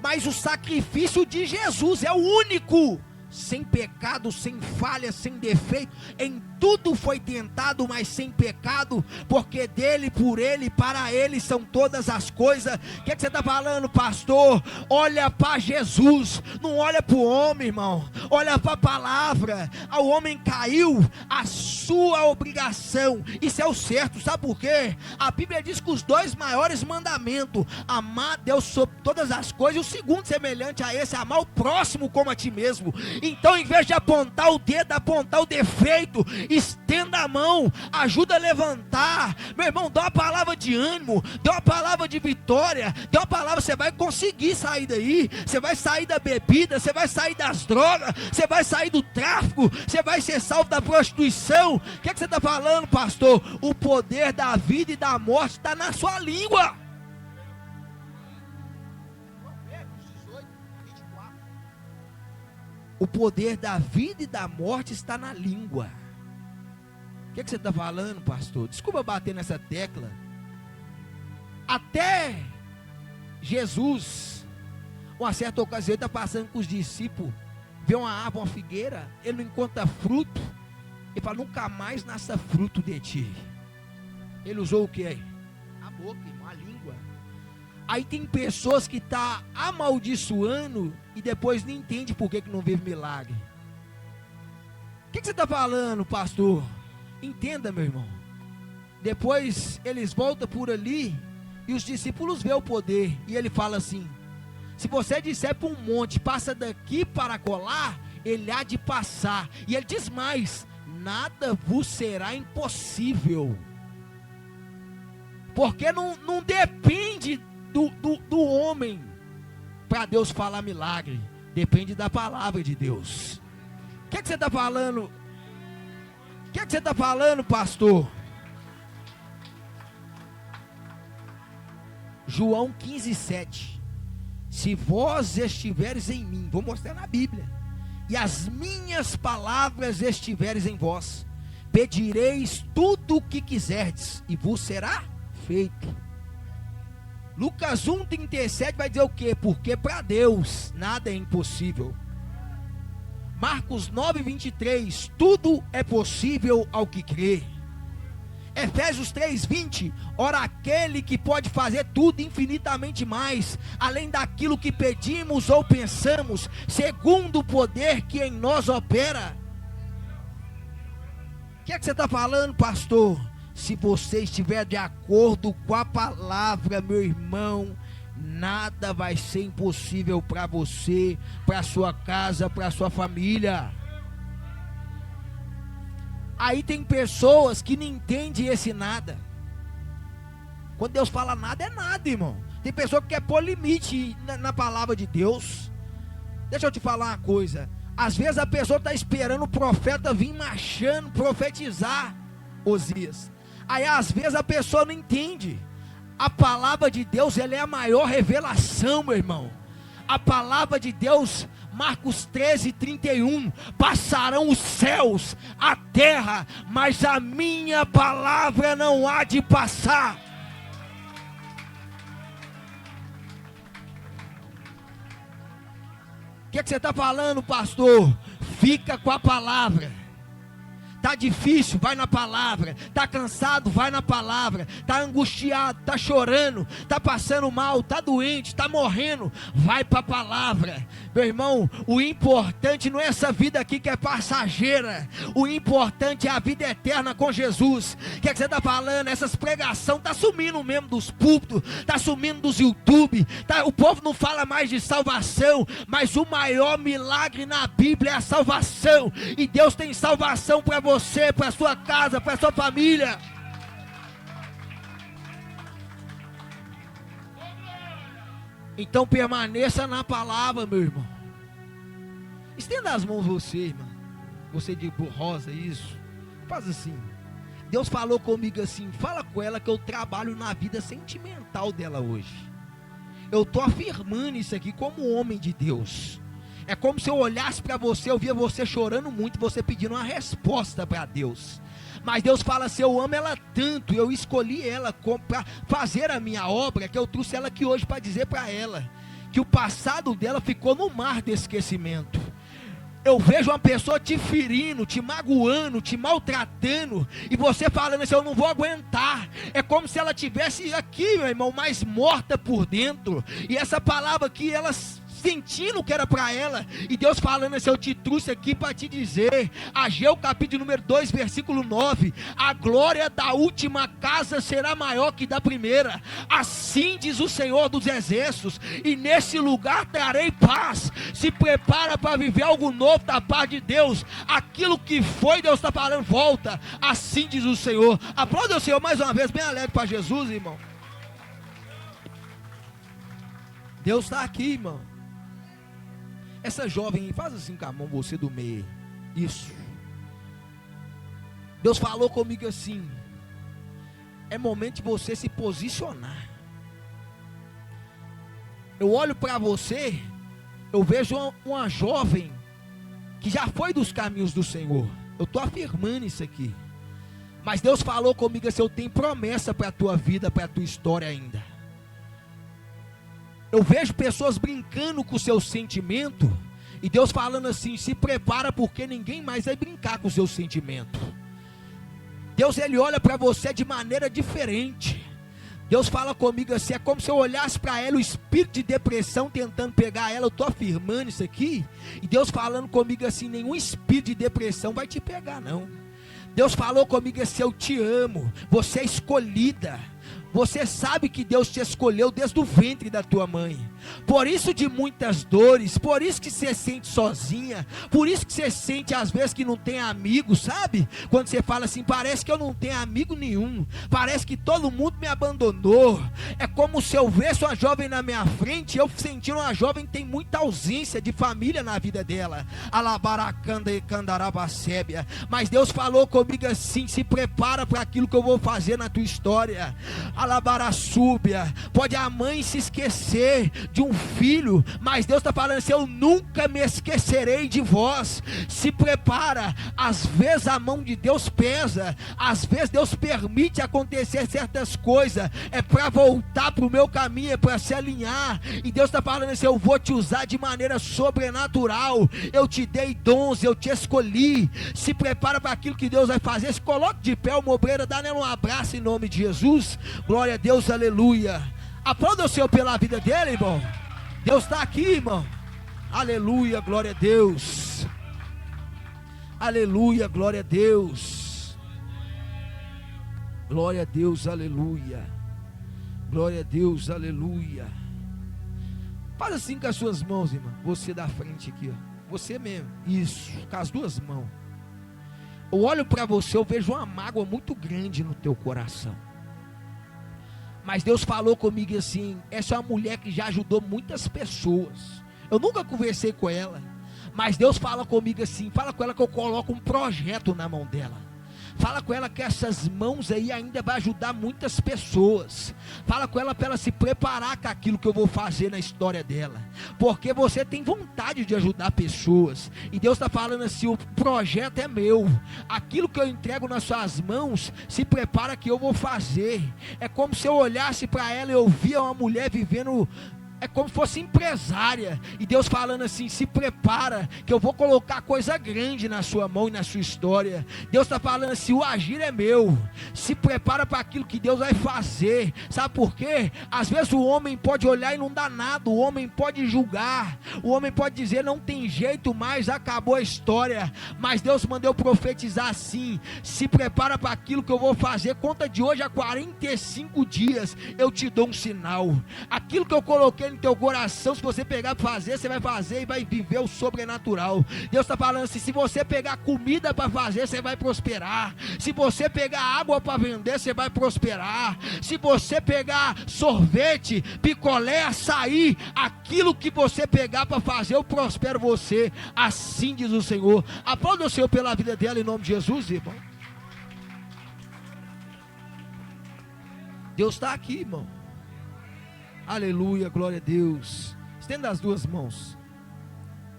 Mas o sacrifício de Jesus é o único, sem pecado, sem falha, sem defeito. Em tudo foi tentado, mas sem pecado, porque dele, por ele, para ele são todas as coisas. O que você está falando, pastor? Olha para Jesus, não olha para o homem, irmão. Olha para a palavra. O homem caiu, a sua obrigação, isso é o certo. Sabe por quê? A Bíblia diz que os dois maiores mandamentos: amar Deus sobre todas as coisas, e o segundo semelhante a esse, amar o próximo como a ti mesmo. Então, em vez de apontar o dedo, apontar o defeito, estenda a mão, ajuda a levantar. Meu irmão, dá uma palavra de ânimo, dá uma palavra de vitória, dá uma palavra. Você vai conseguir sair daí, você vai sair da bebida, você vai sair das drogas, você vai sair do tráfico, você vai ser salvo da prostituição. O que você está falando, pastor? O poder da vida e da morte está na sua língua. O poder da vida e da morte está na língua. O que você está falando, pastor? Desculpa bater nessa tecla. Até Jesus, uma certa ocasião, está passando com os discípulos, vê uma árvore, uma figueira, ele não encontra fruto, ele fala: nunca mais nasça fruto de ti. Ele usou o que? A boca, irmão, a língua. Aí tem pessoas que estão amaldiçoando e depois não entende por que não vive milagre. O que você está falando, pastor? Entenda, meu irmão. Depois eles voltam por ali e os discípulos veem o poder. E ele fala assim: se você disser para um monte, passa daqui para colar, ele há de passar. E ele diz mais: nada vos será impossível. Porque não depende do homem para Deus falar milagre. Depende da palavra de Deus. O que você está falando? O que você está falando, pastor? João 15:7. Se vós estiveres em mim, vou mostrar na Bíblia, e as minhas palavras estiveres em vós, pedireis tudo o que quiserdes, e vos será feito. Lucas 1:37 vai dizer o quê? Porque para Deus nada é impossível. Marcos 9:23, tudo é possível ao que crê. Efésios 3:20, ora aquele que pode fazer tudo infinitamente mais, além daquilo que pedimos ou pensamos, segundo o poder que em nós opera. O que você está falando, pastor? Se você estiver de acordo com a palavra, meu irmão, nada vai ser impossível para você, para sua casa, para sua família. Aí tem pessoas que não entendem esse nada. Quando Deus fala nada, é nada, irmão. Tem pessoa que quer pôr limite na palavra de Deus. Deixa eu te falar uma coisa. Às vezes a pessoa está esperando o profeta vir marchando, profetizar, Osias. Aí às vezes a pessoa não entende. A palavra de Deus, ela é a maior revelação, meu irmão. A palavra de Deus, Marcos 13:31, passarão os céus, a terra, mas a minha palavra não há de passar. O que você está falando, pastor? Fica com a palavra. Está difícil, vai na palavra. Está cansado, vai na palavra. Está angustiado, está chorando, está passando mal, está doente, está morrendo, vai para a palavra. Meu irmão, o importante não é essa vida aqui que é passageira. O importante é a vida eterna com Jesus. O que você está falando? Essas pregações estão sumindo mesmo dos púlpitos, está sumindo dos YouTube. O povo não fala mais de salvação, mas o maior milagre na Bíblia é a salvação. E Deus tem salvação para você, para sua casa, para sua família. Então permaneça na palavra, meu irmão. Estenda as mãos você, irmão. Você de rosa, isso. Faz assim. Deus falou comigo assim, fala com ela que eu trabalho na vida sentimental dela hoje. Eu estou afirmando isso aqui como homem de Deus. É como se eu olhasse para você, eu via você chorando muito, você pedindo uma resposta para Deus. Mas Deus fala assim, eu amo ela tanto, eu escolhi ela para fazer a minha obra, que eu trouxe ela aqui hoje para dizer para ela, que o passado dela ficou no mar de esquecimento. Eu vejo uma pessoa te ferindo, te magoando, te maltratando, e você falando assim, eu não vou aguentar. É como se ela tivesse aqui, meu irmão, mais morta por dentro. E essa palavra aqui, ela sentindo que era para ela, e Deus falando assim, eu te trouxe aqui para te dizer, Ageu capítulo número 2, versículo 9, a glória da última casa será maior que da primeira, assim diz o Senhor dos exércitos, e nesse lugar trarei paz. Se prepara para viver algo novo da parte de Deus. Aquilo que foi, Deus está falando, volta, assim diz o Senhor. Aplauda o Senhor mais uma vez, bem alegre para Jesus, irmão. Deus está aqui, irmão. Essa jovem, faz assim com a mão, você do meio. Isso. Deus falou comigo assim, é momento de você se posicionar. Eu olho para você, eu vejo uma jovem que já foi dos caminhos do Senhor. Eu estou afirmando isso aqui. Mas Deus falou comigo assim, eu tenho promessa para a tua vida, para a tua história ainda. Eu vejo pessoas brincando com o seu sentimento, e Deus falando assim, se prepara porque ninguém mais vai brincar com o seu sentimento. Deus, ele olha para você de maneira diferente. Deus fala comigo assim, é como se eu olhasse para ela, o espírito de depressão tentando pegar ela, eu estou afirmando isso aqui, e Deus falando comigo assim, nenhum espírito de depressão vai te pegar não. Deus falou comigo assim, eu te amo, você é escolhida. Você sabe que Deus te escolheu desde o ventre da tua mãe. Por isso de muitas dores, por isso que você sente sozinha, por isso que você sente às vezes que não tem amigo, sabe? Quando você fala assim, parece que eu não tenho amigo nenhum, parece que todo mundo me abandonou. É como se eu visse uma jovem na minha frente, eu sentindo uma jovem que tem muita ausência de família na vida dela. Alabaracanda e candarabacébia. Mas Deus falou comigo assim, se prepara para aquilo que eu vou fazer na tua história. Alabaraçúbia, pode a mãe se esquecer de um filho, mas Deus está falando assim, eu nunca me esquecerei de vós. Se prepara, às vezes a mão de Deus pesa, às vezes Deus permite acontecer certas coisas, é para voltar para o meu caminho, é para se alinhar, e Deus está falando assim, eu vou te usar de maneira sobrenatural, eu te dei dons, eu te escolhi. Se prepara para aquilo que Deus vai fazer. Se coloque de pé, uma obreira, dá nela um abraço em nome de Jesus. Glória a Deus, aleluia. Aplauda o Senhor pela vida dele, irmão. Deus está aqui, irmão. Aleluia, glória a Deus. Aleluia, glória a Deus. Glória a Deus, aleluia. Glória a Deus, aleluia. Faz assim com as suas mãos, irmão. Você da frente aqui, ó. Você mesmo. Isso, com as duas mãos. Eu olho para você, eu vejo uma mágoa muito grande no teu coração. Mas Deus falou comigo assim: essa é uma mulher que já ajudou muitas pessoas. Eu nunca conversei com ela, mas Deus fala comigo assim: fala com ela que eu coloco um projeto na mão dela. Fala com ela que essas mãos aí ainda vai ajudar muitas pessoas. Fala com ela para ela se preparar com aquilo que eu vou fazer na história dela. Porque você tem vontade de ajudar pessoas. E Deus está falando assim: o projeto é meu. Aquilo que eu entrego nas suas mãos, se prepara que eu vou fazer. É como se eu olhasse para ela e eu via uma mulher vivendo... É como se fosse empresária. E Deus falando assim: se prepara, que eu vou colocar coisa grande na sua mão e na sua história. Deus está falando assim: o agir é meu. Se prepara para aquilo que Deus vai fazer. Sabe por quê? Às vezes o homem pode olhar e não dá nada. O homem pode julgar. O homem pode dizer: não tem jeito mais, acabou a história. Mas Deus mandou eu profetizar assim: se prepara para aquilo que eu vou fazer. Conta de hoje a 45 dias. Eu te dou um sinal. Aquilo que eu coloquei no teu coração, se você pegar para fazer, você vai fazer e vai viver o sobrenatural. Deus está falando assim: se você pegar comida para fazer, você vai prosperar. Se você pegar água para vender, você vai prosperar. Se você pegar sorvete, picolé, açaí, aquilo que você pegar para fazer, eu prospero você. Assim diz o Senhor. Aplauda o Senhor pela vida dela em nome de Jesus, irmão. Deus está aqui, irmão. Aleluia, glória a Deus. Estenda as duas mãos.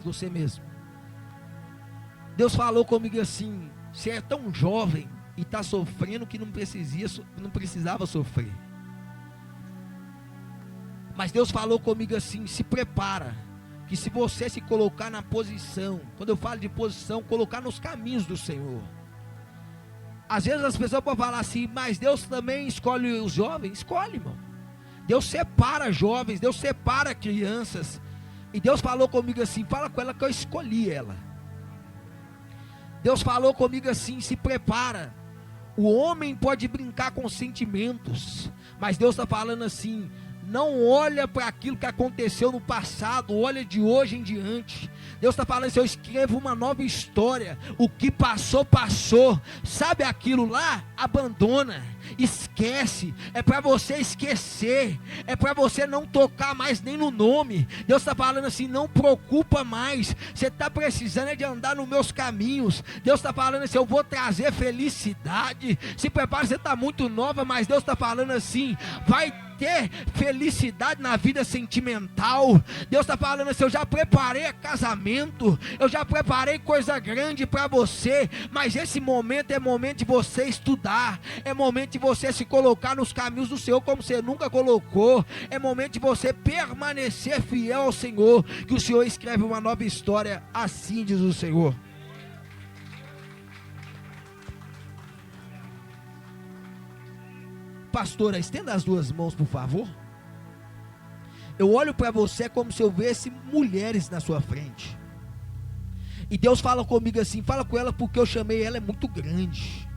Você mesmo. Deus falou comigo assim: você é tão jovem e está sofrendo que não precisava sofrer. Mas Deus falou comigo assim: se prepara, que se você se colocar na posição, quando eu falo de posição, colocar nos caminhos do Senhor. Às vezes as pessoas podem falar assim: mas Deus também escolhe os jovens. Escolhe, irmão. Deus separa jovens, Deus separa crianças. E Deus falou comigo assim: fala com ela que eu escolhi ela. Deus falou comigo assim: se prepara. O homem pode brincar com sentimentos, mas Deus está falando assim: não olha para aquilo que aconteceu no passado, olha de hoje em diante. Deus está falando assim: eu escrevo uma nova história. O que passou, passou. Sabe aquilo lá? Abandona, esquece. É para você esquecer. É para você não tocar mais nem no nome. Deus está falando assim: não preocupa mais. Você está precisando é de andar nos meus caminhos. Deus está falando assim: eu vou trazer felicidade. Se prepara, você está muito nova, mas Deus está falando assim: vai ter felicidade na vida sentimental. Deus está falando assim: eu já preparei casamento, eu já preparei coisa grande para você, mas esse momento é momento de você estudar, é momento de você se colocar nos caminhos do Senhor como você nunca colocou, é momento de você permanecer fiel ao Senhor, que o Senhor escreve uma nova história. Assim diz o Senhor. Pastora, estenda as duas mãos, por favor. Eu olho para você como se eu visse mulheres na sua frente. E Deus fala comigo assim: fala com ela porque eu chamei ela, é muito grande.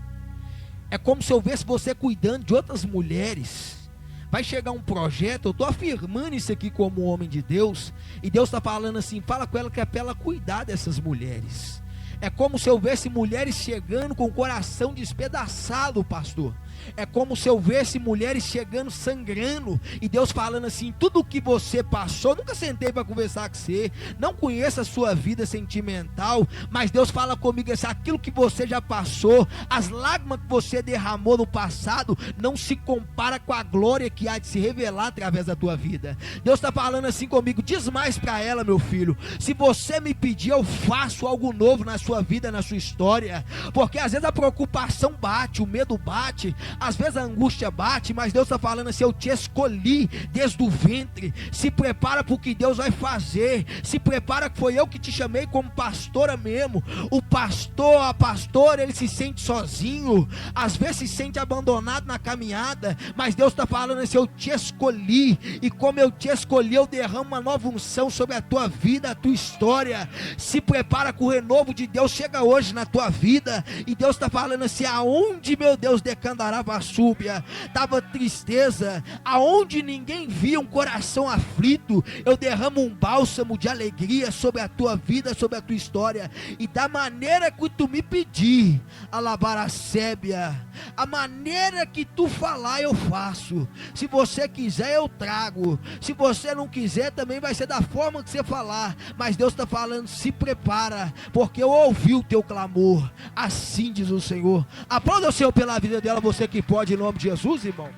É como se eu visse você cuidando de outras mulheres. Vai chegar um projeto, eu estou afirmando isso aqui como homem de Deus. E Deus está falando assim: fala com ela que é para ela cuidar dessas mulheres. É como se eu visse mulheres chegando com o coração despedaçado, pastor. É como se eu visse mulheres chegando sangrando. E Deus falando assim: tudo que você passou, nunca sentei para conversar com você, não conheço a sua vida sentimental, mas Deus fala comigo assim: aquilo que você já passou, as lágrimas que você derramou no passado, não se compara com a glória que há de se revelar através da tua vida. Deus está falando assim comigo: diz mais para ela, meu filho, se você me pedir, eu faço algo novo na sua vida, na sua história. Porque às vezes a preocupação bate, o medo bate, às vezes a angústia bate, mas Deus está falando assim: eu te escolhi desde o ventre. Se prepara para o que Deus vai fazer. Se prepara que foi eu que te chamei como pastora mesmo. O pastor, a pastora, ele se sente sozinho, às vezes se sente abandonado na caminhada, mas Deus está falando assim: eu te escolhi, e como eu te escolhi, eu derramo uma nova unção sobre a tua vida, a tua história. Se prepara que o renovo de Deus chega hoje na tua vida. E Deus está falando assim: aonde, meu Deus, decantará Xaravassúbia, estava tristeza, aonde ninguém via um coração aflito, eu derramo um bálsamo de alegria sobre a tua vida, sobre a tua história, e da maneira que tu me pedir, Alabaracébia, a maneira que tu falar eu faço, se você quiser eu trago, se você não quiser também vai ser da forma que você falar, mas Deus está falando, se prepara, porque eu ouvi o teu clamor, assim diz o Senhor. Aplauda o Senhor pela vida dela, você que pode, em nome de Jesus, irmão.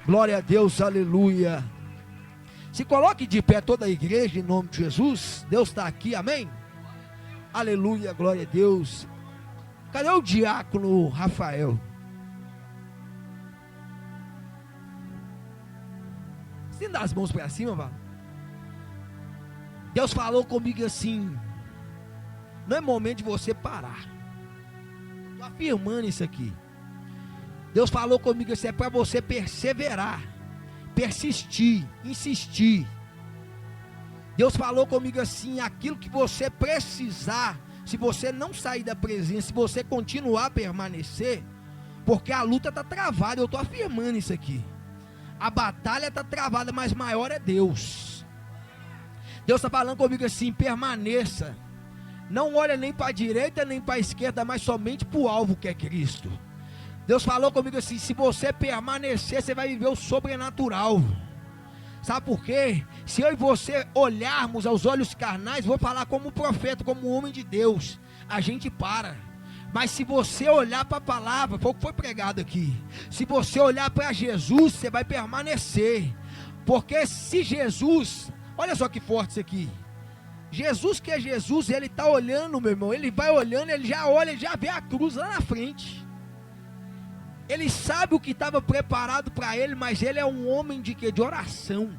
Glória a Deus, aleluia. Se coloque de pé toda a igreja em nome de Jesus. Deus está aqui, amém? Aleluia, glória a Deus. Cadê o diácono Rafael? Estenda as mãos para cima, vá. Deus falou comigo assim: não é momento de você parar. Estou afirmando isso aqui. Deus falou comigo assim: é para você perseverar, persistir, insistir. Deus falou comigo assim: aquilo que você precisar, se você não sair da presença, se você continuar a permanecer, porque a luta está travada, eu estou afirmando isso aqui. A batalha está travada, mas maior é Deus. Deus está falando comigo assim: permaneça. Não olha nem para a direita nem para a esquerda, mas somente para o alvo que é Cristo. Deus falou comigo assim: se você permanecer, você vai viver o sobrenatural. Sabe por quê? Se eu e você olharmos aos olhos carnais, vou falar como profeta, como homem de Deus, a gente para. Mas se você olhar para a palavra, foi o que foi pregado aqui, se você olhar para Jesus, você vai permanecer. Porque se Jesus, olha só que forte isso aqui, Jesus que é Jesus, ele está olhando, meu irmão, ele vai olhando, ele já olha, ele já vê a cruz lá na frente. Ele sabe o que estava preparado para ele, mas ele é um homem de quê? De oração.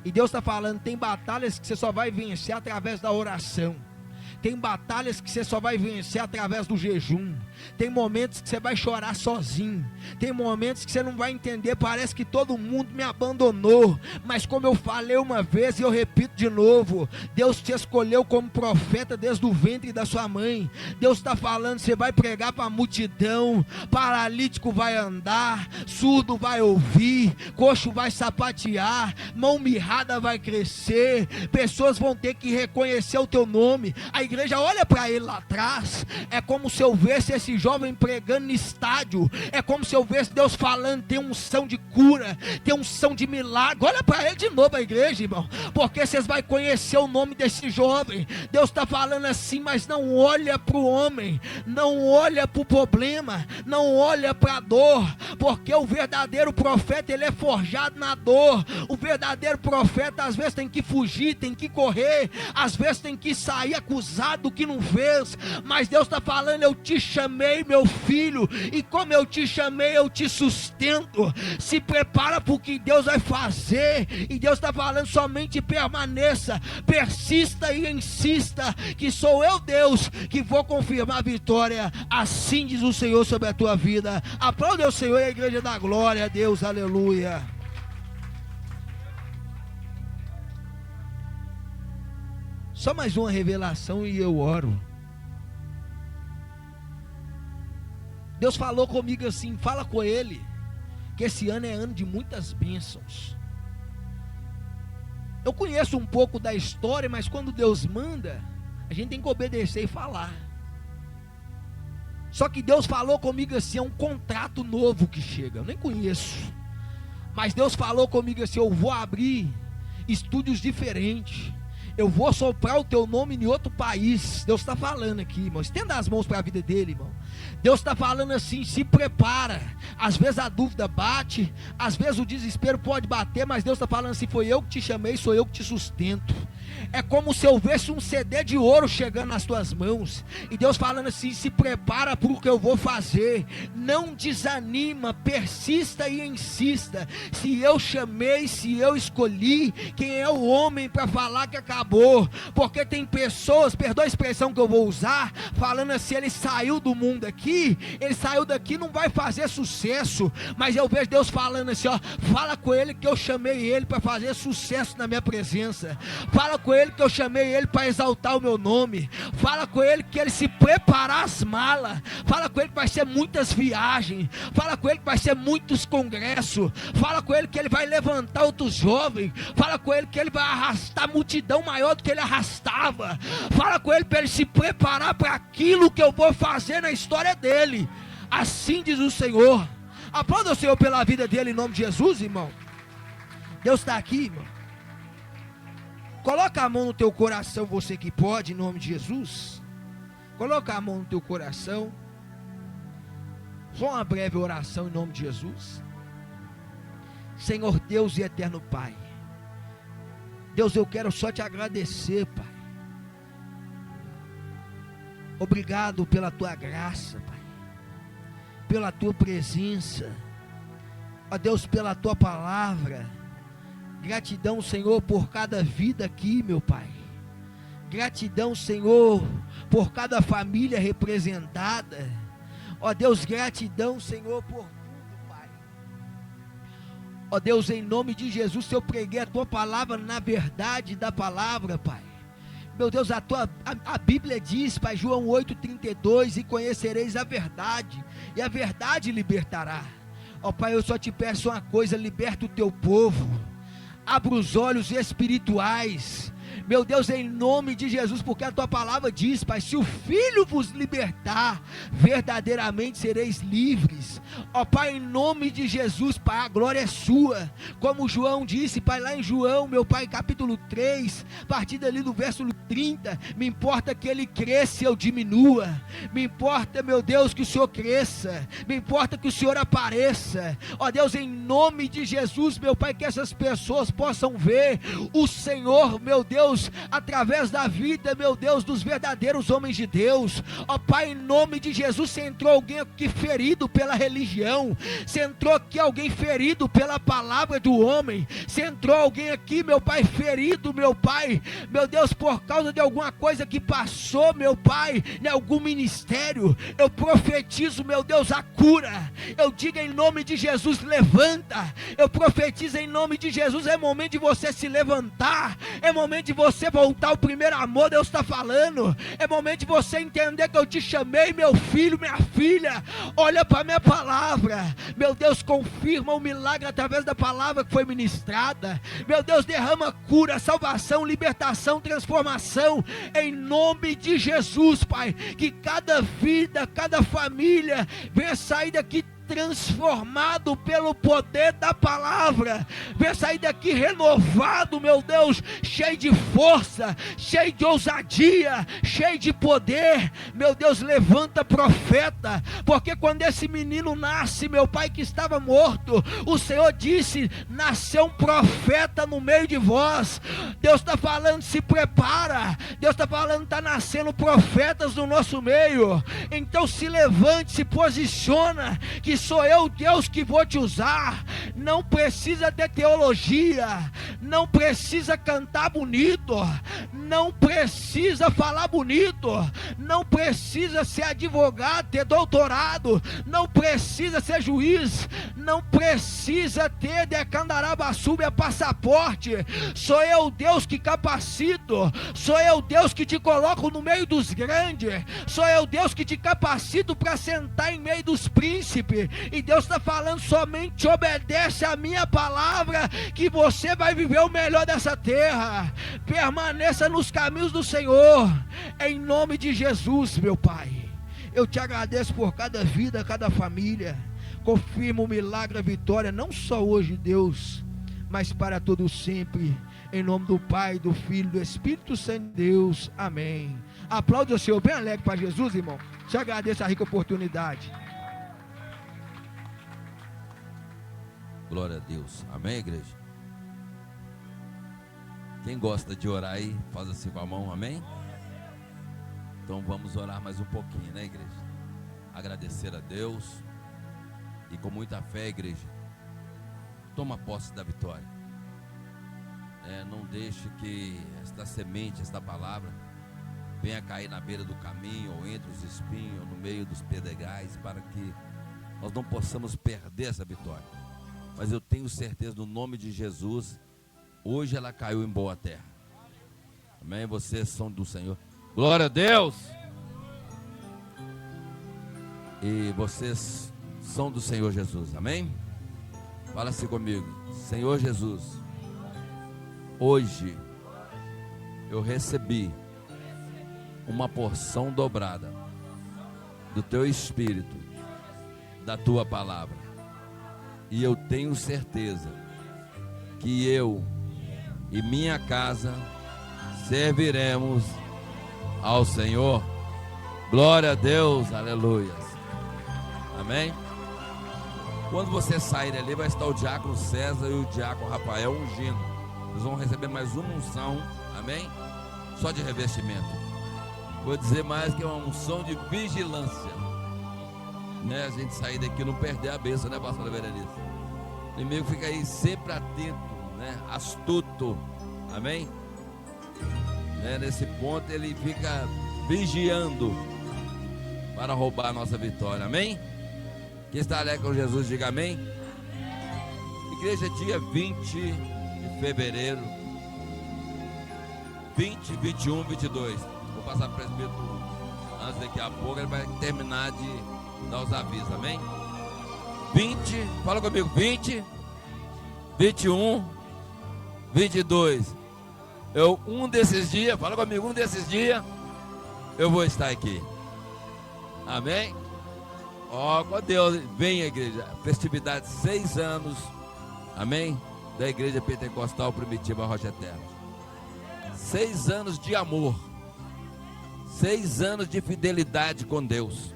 E Deus está falando, tem batalhas que você só vai vencer através da oração. Tem batalhas que você só vai vencer através do jejum. Tem momentos que você vai chorar sozinho. Tem momentos que você não vai entender, parece que todo mundo me abandonou. Mas como eu falei uma vez e eu repito de novo, Deus te escolheu como profeta desde o ventre da sua mãe. Deus está falando, você vai pregar para a multidão, paralítico vai andar, surdo vai ouvir, coxo vai sapatear, mão mirrada vai crescer, pessoas vão ter que reconhecer o teu nome. A igreja olha para ele lá atrás, é como se eu visse esse jovem pregando no estádio, é como se eu visse Deus falando, tem unção de cura, tem unção de milagre. Olha para ele de novo, a igreja, irmão, porque vocês vão conhecer o nome desse jovem. Deus está falando assim, mas não olha para o homem, não olha para o problema, não olha para a dor, porque o verdadeiro profeta, ele é forjado na dor. O verdadeiro profeta às vezes tem que fugir, tem que correr, às vezes tem que sair acusado do que não fez, mas Deus está falando, eu te chamei, meu filho, e como eu te chamei, eu te sustento. Se prepara para o que Deus vai fazer, e Deus está falando, somente permaneça, persista e insista, que sou eu, Deus, que vou confirmar a vitória, assim diz o Senhor sobre a tua vida. Aplauda o Senhor e a igreja da glória a Deus, aleluia. Só mais uma revelação e eu oro. Deus falou comigo assim, fala com ele, que esse ano é ano de muitas bênçãos. Eu conheço um pouco da história, mas quando Deus manda, a gente tem que obedecer e falar. Só que Deus falou comigo assim, é um contrato novo que chega, eu nem conheço. Mas Deus falou comigo assim, eu vou abrir estúdios diferentes. Eu vou soprar o teu nome em outro país. Deus está falando aqui, irmão. Estenda as mãos para a vida dele, irmão. Deus está falando assim, se prepara. Às vezes a dúvida bate, às vezes o desespero pode bater, mas Deus está falando assim, foi eu que te chamei, sou eu que te sustento. É como se eu visse um CD de ouro chegando nas tuas mãos, e Deus falando assim, se prepara para o que eu vou fazer. Não desanima, persista e insista. Se eu chamei, se eu escolhi, quem é o homem para falar que acabou? Porque tem pessoas, perdoa a expressão que eu vou usar, falando assim, ele saiu do mundo aqui, ele saiu daqui, não vai fazer sucesso. Mas eu vejo Deus falando assim, ó, fala com ele que eu chamei ele para fazer sucesso na minha presença. Fala com ele que eu chamei ele para exaltar o meu nome. Fala com ele que ele se preparar as malas. Fala com ele que vai ser muitas viagens. Fala com ele que vai ser muitos congressos. Fala com ele que ele vai levantar outros jovens. Fala com ele que ele vai arrastar multidão maior do que ele arrastava. Fala com ele para ele se preparar para aquilo que eu vou fazer na história dele. Assim diz o Senhor. Aplauda o Senhor pela vida dele em nome de Jesus, irmão. Deus está aqui, irmão. Coloca a mão no teu coração, você que pode, em nome de Jesus. Coloca a mão no teu coração. Só uma breve oração em nome de Jesus. Senhor Deus e eterno Pai, Deus, eu quero só te agradecer, Pai. Obrigado pela tua graça, Pai, pela tua presença, ó Deus, pela tua palavra. Gratidão, Senhor, por cada vida aqui, meu Pai. Gratidão, Senhor, por cada família representada. Ó Deus, gratidão, Senhor, por tudo, Pai. Ó Deus, em nome de Jesus, eu preguei a tua palavra na verdade da palavra, Pai. Meu Deus, a Bíblia diz, Pai, João 8,32, e conhecereis a verdade, e a verdade libertará. Ó Pai, eu só te peço uma coisa: liberta o teu povo. Abra os olhos espirituais, meu Deus, em nome de Jesus, porque a tua palavra diz, Pai, se o Filho vos libertar, verdadeiramente sereis livres. Ó Pai, em nome de Jesus, Pai, a glória é sua, como João disse, Pai, lá em João, meu Pai, capítulo 3, a partir dali do verso 30, me importa que ele cresça e eu diminua, me importa, meu Deus, que o Senhor cresça, me importa que o Senhor apareça. Ó Deus, em nome de Jesus, meu Pai, que essas pessoas possam ver o Senhor, meu Deus, através da vida, meu Deus, dos verdadeiros homens de Deus. Ó Pai, em nome de Jesus, se entrou alguém aqui ferido pela religião, se entrou aqui alguém ferido pela palavra do homem, se entrou alguém aqui, meu Pai, ferido, meu Pai, meu Deus, por causa de alguma coisa que passou, meu Pai, em algum ministério, eu profetizo, meu Deus, a cura. Eu digo em nome de Jesus, levanta. Eu profetizo em nome de Jesus, é momento de você se levantar, é momento de você voltar ao primeiro amor. Deus está falando, é momento de você entender que eu te chamei, meu filho, minha filha. Olha para a minha palavra, meu Deus, confirma o milagre através da palavra que foi ministrada. Meu Deus, derrama cura, salvação, libertação, transformação, em nome de Jesus, Pai. Que cada vida, cada família venha sair daqui transformado pelo poder da palavra, venha sair daqui renovado, meu Deus, cheio de força, cheio de ousadia, cheio de poder. Meu Deus, levanta profeta, porque quando esse menino nasce, meu Pai, que estava morto, o Senhor disse, nasceu um profeta no meio de vós. Deus está falando, se prepara. Deus está falando, está nascendo profetas no nosso meio. Então se levante, se posiciona, que sou eu, Deus, que vou te usar. Não precisa ter teologia, não precisa cantar bonito, não precisa falar bonito, não precisa ser advogado, ter doutorado, não precisa ser juiz, não precisa ter decandarabaçúbia, passaporte. Sou eu, Deus, que capacito, sou eu, Deus, que te coloco no meio dos grandes, sou eu, Deus, que te capacito para sentar em meio dos príncipes. E Deus está falando, somente obedece a minha palavra, que você vai viver o melhor dessa terra. Permaneça nos caminhos do Senhor, em nome de Jesus, meu Pai. Eu te agradeço por cada vida, cada família. Confirma o milagre, a vitória, não só hoje, Deus, mas para todo sempre, em nome do Pai, do Filho, do Espírito Santo de Deus, amém. Aplaude o Senhor bem alegre para Jesus, irmão. Te agradeço a rica oportunidade. Glória a Deus, amém, igreja? Quem gosta de orar aí, faz assim com a mão, amém? Então vamos orar mais um pouquinho, né, igreja? Agradecer a Deus e com muita fé, igreja, toma posse da vitória. Não deixe que esta semente, esta palavra venha cair na beira do caminho, ou entre os espinhos, ou no meio dos pedregais, para que nós não possamos perder essa vitória. Mas eu tenho certeza, no nome de Jesus, hoje ela caiu em boa terra. Amém? Vocês são do Senhor. Glória a Deus. E vocês são do Senhor Jesus, amém? Fala assim comigo: Senhor Jesus, hoje eu recebi uma porção dobrada do teu Espírito, da tua palavra, e eu tenho certeza que eu e minha casa serviremos ao Senhor. Glória a Deus, aleluia, amém? Quando você sair ali, vai estar o diácono César e o diácono Rafael ungindo. Eles vão receber mais uma unção, amém? Só de revestimento. Vou dizer mais que é uma unção de vigilância, né? A gente sair daqui e não perder a bênção, né, pastora Berenice? O inimigo fica aí sempre atento, né? Astuto, amém? Né? Nesse ponto ele fica vigiando para roubar a nossa vitória, amém? Quem está alegre com Jesus, diga amém. Igreja, dia 20 de fevereiro, 20, 21, 22. Vou passar para o presbítero antes, daqui a pouco ele vai terminar de dar os avisos, amém? 20, fala comigo, 20, 21, 22. Um desses dias, fala comigo, um desses dias, eu vou estar aqui. Amém? Ó, com Deus, vem a igreja, festividade 6 anos, amém? Da Igreja Pentecostal Primitiva Rocha Eterna. 6 anos de amor, 6 anos de fidelidade com Deus.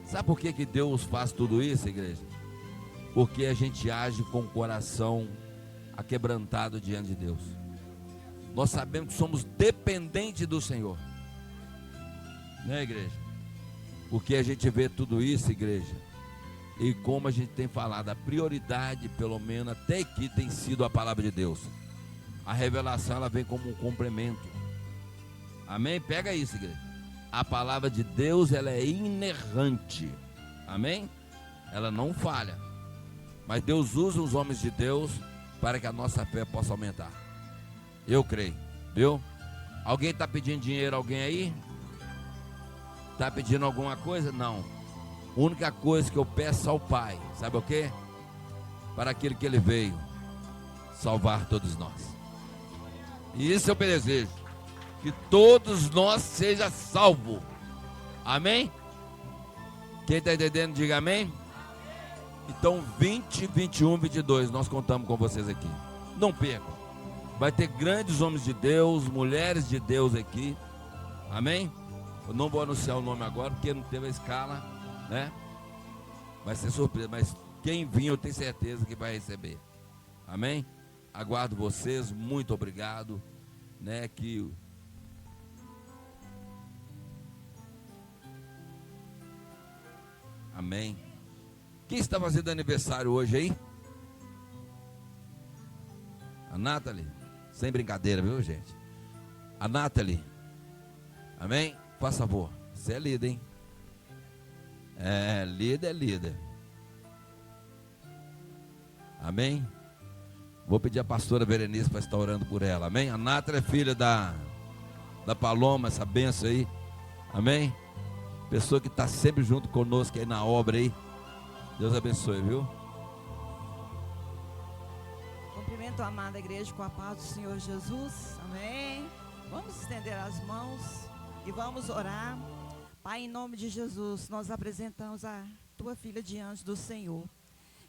Sabe por que Deus faz tudo isso, igreja? Porque a gente age com o coração aquebrantado diante de Deus. Nós sabemos que somos dependentes do Senhor, né, igreja? Porque a gente vê tudo isso, igreja, e como a gente tem falado, a prioridade, pelo menos até aqui, tem sido a palavra de Deus. A revelação, ela vem como um complemento, amém? Pega isso, igreja. A palavra de Deus, ela é inerrante, amém? Ela não falha, mas Deus usa os homens de Deus para que a nossa fé possa aumentar. Eu creio, viu? Alguém está pedindo dinheiro, alguém aí? Está pedindo alguma coisa? Não. A única coisa que eu peço ao Pai, sabe o quê? Para aquele que Ele veio salvar todos nós. E isso eu desejo, que todos nós sejam salvos. Amém? Quem está entendendo, diga amém. Então 20, 21, 22, nós contamos com vocês aqui. Não percam. Vai ter grandes homens de Deus, mulheres de Deus aqui. Amém? Eu não vou anunciar o nome agora, porque não teve a escala, né? Vai ser surpresa, mas quem vir eu tenho certeza que vai receber. Amém? Aguardo vocês, muito obrigado, né? Amém. Quem está fazendo aniversário hoje aí? A Nathalie. Sem brincadeira, viu, gente? A Nathalie. Amém? Por favor. Você é líder, hein? É, líder. Amém? Vou pedir a pastora Berenice para estar orando por ela. Amém? A Nathalie é filha da Paloma, essa benção aí. Amém? Pessoa que está sempre junto conosco aí na obra aí. Deus abençoe, viu? Cumprimento a amada igreja com a paz do Senhor Jesus, amém? Vamos estender as mãos e vamos orar. Pai, em nome de Jesus, nós apresentamos a tua filha diante do Senhor.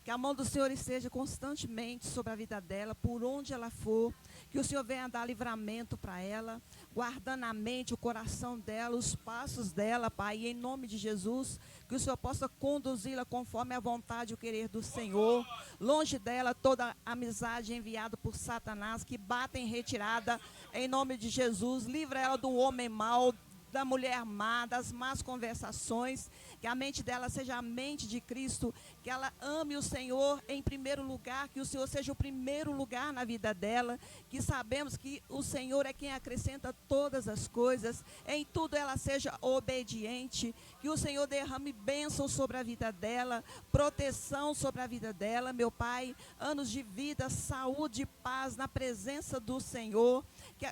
Que a mão do Senhor esteja constantemente sobre a vida dela, por onde ela for. Que o Senhor venha dar livramento para ela, guardando a mente, o coração dela, os passos dela, Pai, e em nome de Jesus, que o Senhor possa conduzi-la conforme a vontade e o querer do Senhor. Longe dela toda amizade enviada por Satanás, que bata em retirada, em nome de Jesus. Livra ela do homem mau, da mulher má, das más conversações, que a mente dela seja a mente de Cristo, que ela ame o Senhor em primeiro lugar, que o Senhor seja o primeiro lugar na vida dela, que sabemos que o Senhor é quem acrescenta todas as coisas, em tudo ela seja obediente, que o Senhor derrame bênção sobre a vida dela, proteção sobre a vida dela, meu Pai, anos de vida, saúde e paz na presença do Senhor,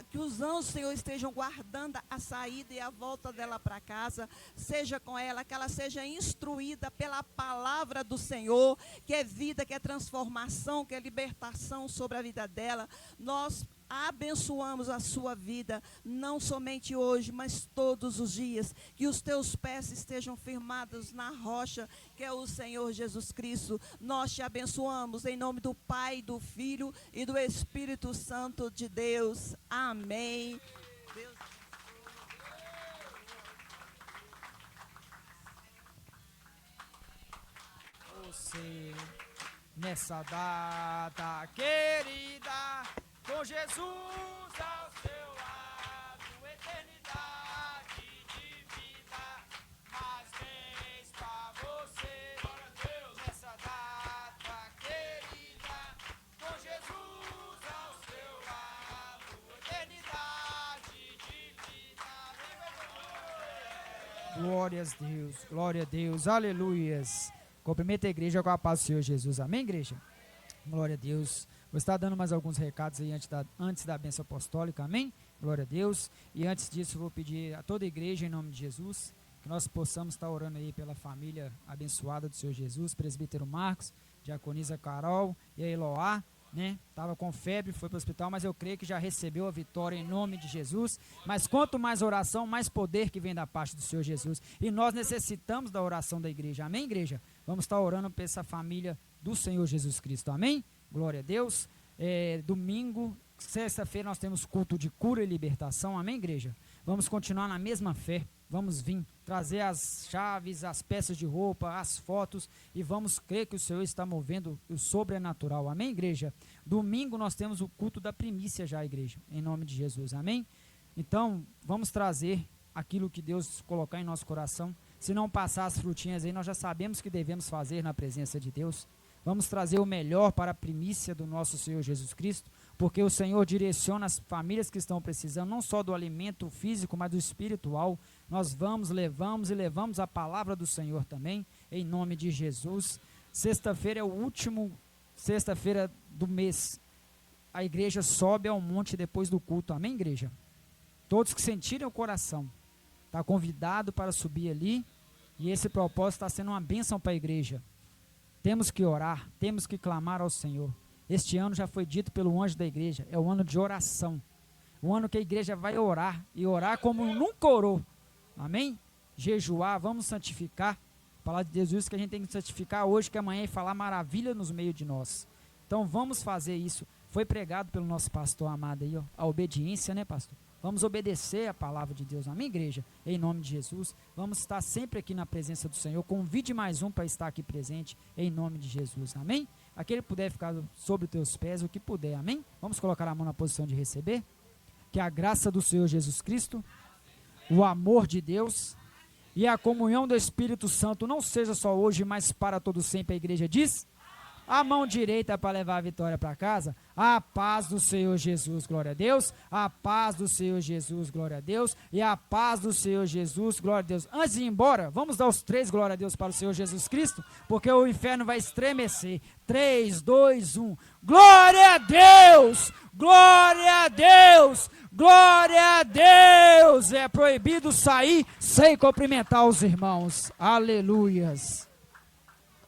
que os anjos, Senhor, estejam guardando a saída e a volta dela para casa. Seja com ela, que ela seja instruída pela palavra do Senhor, que é vida, que é transformação, que é libertação sobre a vida dela. Nós abençoamos a sua vida, não somente hoje, mas todos os dias. Que os teus pés estejam firmados na rocha, que é o Senhor Jesus Cristo. Nós te abençoamos em nome do Pai, do Filho e do Espírito Santo de Deus. Amém. Deus... Você, nessa data querida, com Jesus ao seu lado, eternidade de vida, mais bens pra você. Glória a Deus. Nessa data querida, com Jesus ao seu lado, eternidade de vida. Glória a Deus, aleluias. Cumprimenta a igreja com a paz do Senhor Jesus, amém, igreja? Glória a Deus. Vou estar dando mais alguns recados aí antes da bênção apostólica, amém? Glória a Deus. E antes disso, vou pedir a toda a igreja, em nome de Jesus, que nós possamos estar orando aí pela família abençoada do Senhor Jesus, presbítero Marcos, diaconisa Carol e a Eloá, né? Estava com febre, foi para o hospital, mas eu creio que já recebeu a vitória em nome de Jesus. Mas quanto mais oração, mais poder que vem da parte do Senhor Jesus. E nós necessitamos da oração da igreja, amém, igreja? Vamos estar orando por essa família do Senhor Jesus Cristo, amém? Glória a Deus. Domingo, sexta-feira nós temos culto de cura e libertação, amém, igreja? Vamos continuar na mesma fé, vamos vir trazer as chaves, as peças de roupa, as fotos e vamos crer que o Senhor está movendo o sobrenatural, amém, igreja? Domingo nós temos o culto da primícia já, igreja, em nome de Jesus, amém? Então, vamos trazer aquilo que Deus colocar em nosso coração. Se não passar as frutinhas aí, nós já sabemos que devemos fazer na presença de Deus. Vamos trazer o melhor para a primícia do nosso Senhor Jesus Cristo, porque o Senhor direciona as famílias que estão precisando, não só do alimento físico, mas do espiritual. Nós levamos a palavra do Senhor também, em nome de Jesus. Sexta-feira é o último sexta-feira do mês. A igreja sobe ao monte depois do culto, amém, igreja? Todos que sentirem o coração, está convidado para subir ali, e esse propósito está sendo uma bênção para a igreja. Temos que orar, temos que clamar ao Senhor. Este ano já foi dito pelo anjo da igreja, é o ano de oração. O ano que a igreja vai orar, e orar como nunca orou. Amém? Jejuar, vamos santificar. A palavra de Deus diz que a gente tem que santificar hoje, que amanhã é falar maravilha nos meios de nós. Então vamos fazer isso. Foi pregado pelo nosso pastor amado aí, ó, a obediência, né, pastor? Vamos obedecer a palavra de Deus, amém, igreja? Em nome de Jesus, vamos estar sempre aqui na presença do Senhor. Convide mais um para estar aqui presente, em nome de Jesus, amém? Aquele que puder ficar sobre os teus pés, o que puder, amém? Vamos colocar a mão na posição de receber. Que a graça do Senhor Jesus Cristo, o amor de Deus e a comunhão do Espírito Santo não seja só hoje, mas para todo sempre. A igreja diz: a mão direita para levar a vitória para casa. A paz do Senhor Jesus, glória a Deus. A paz do Senhor Jesus, glória a Deus. E a paz do Senhor Jesus, glória a Deus. Antes de ir embora, vamos dar os 3 glória a Deus para o Senhor Jesus Cristo, porque o inferno vai estremecer. 3, 2, 1. Glória a Deus! Glória a Deus! Glória a Deus! É proibido sair sem cumprimentar os irmãos. Aleluias!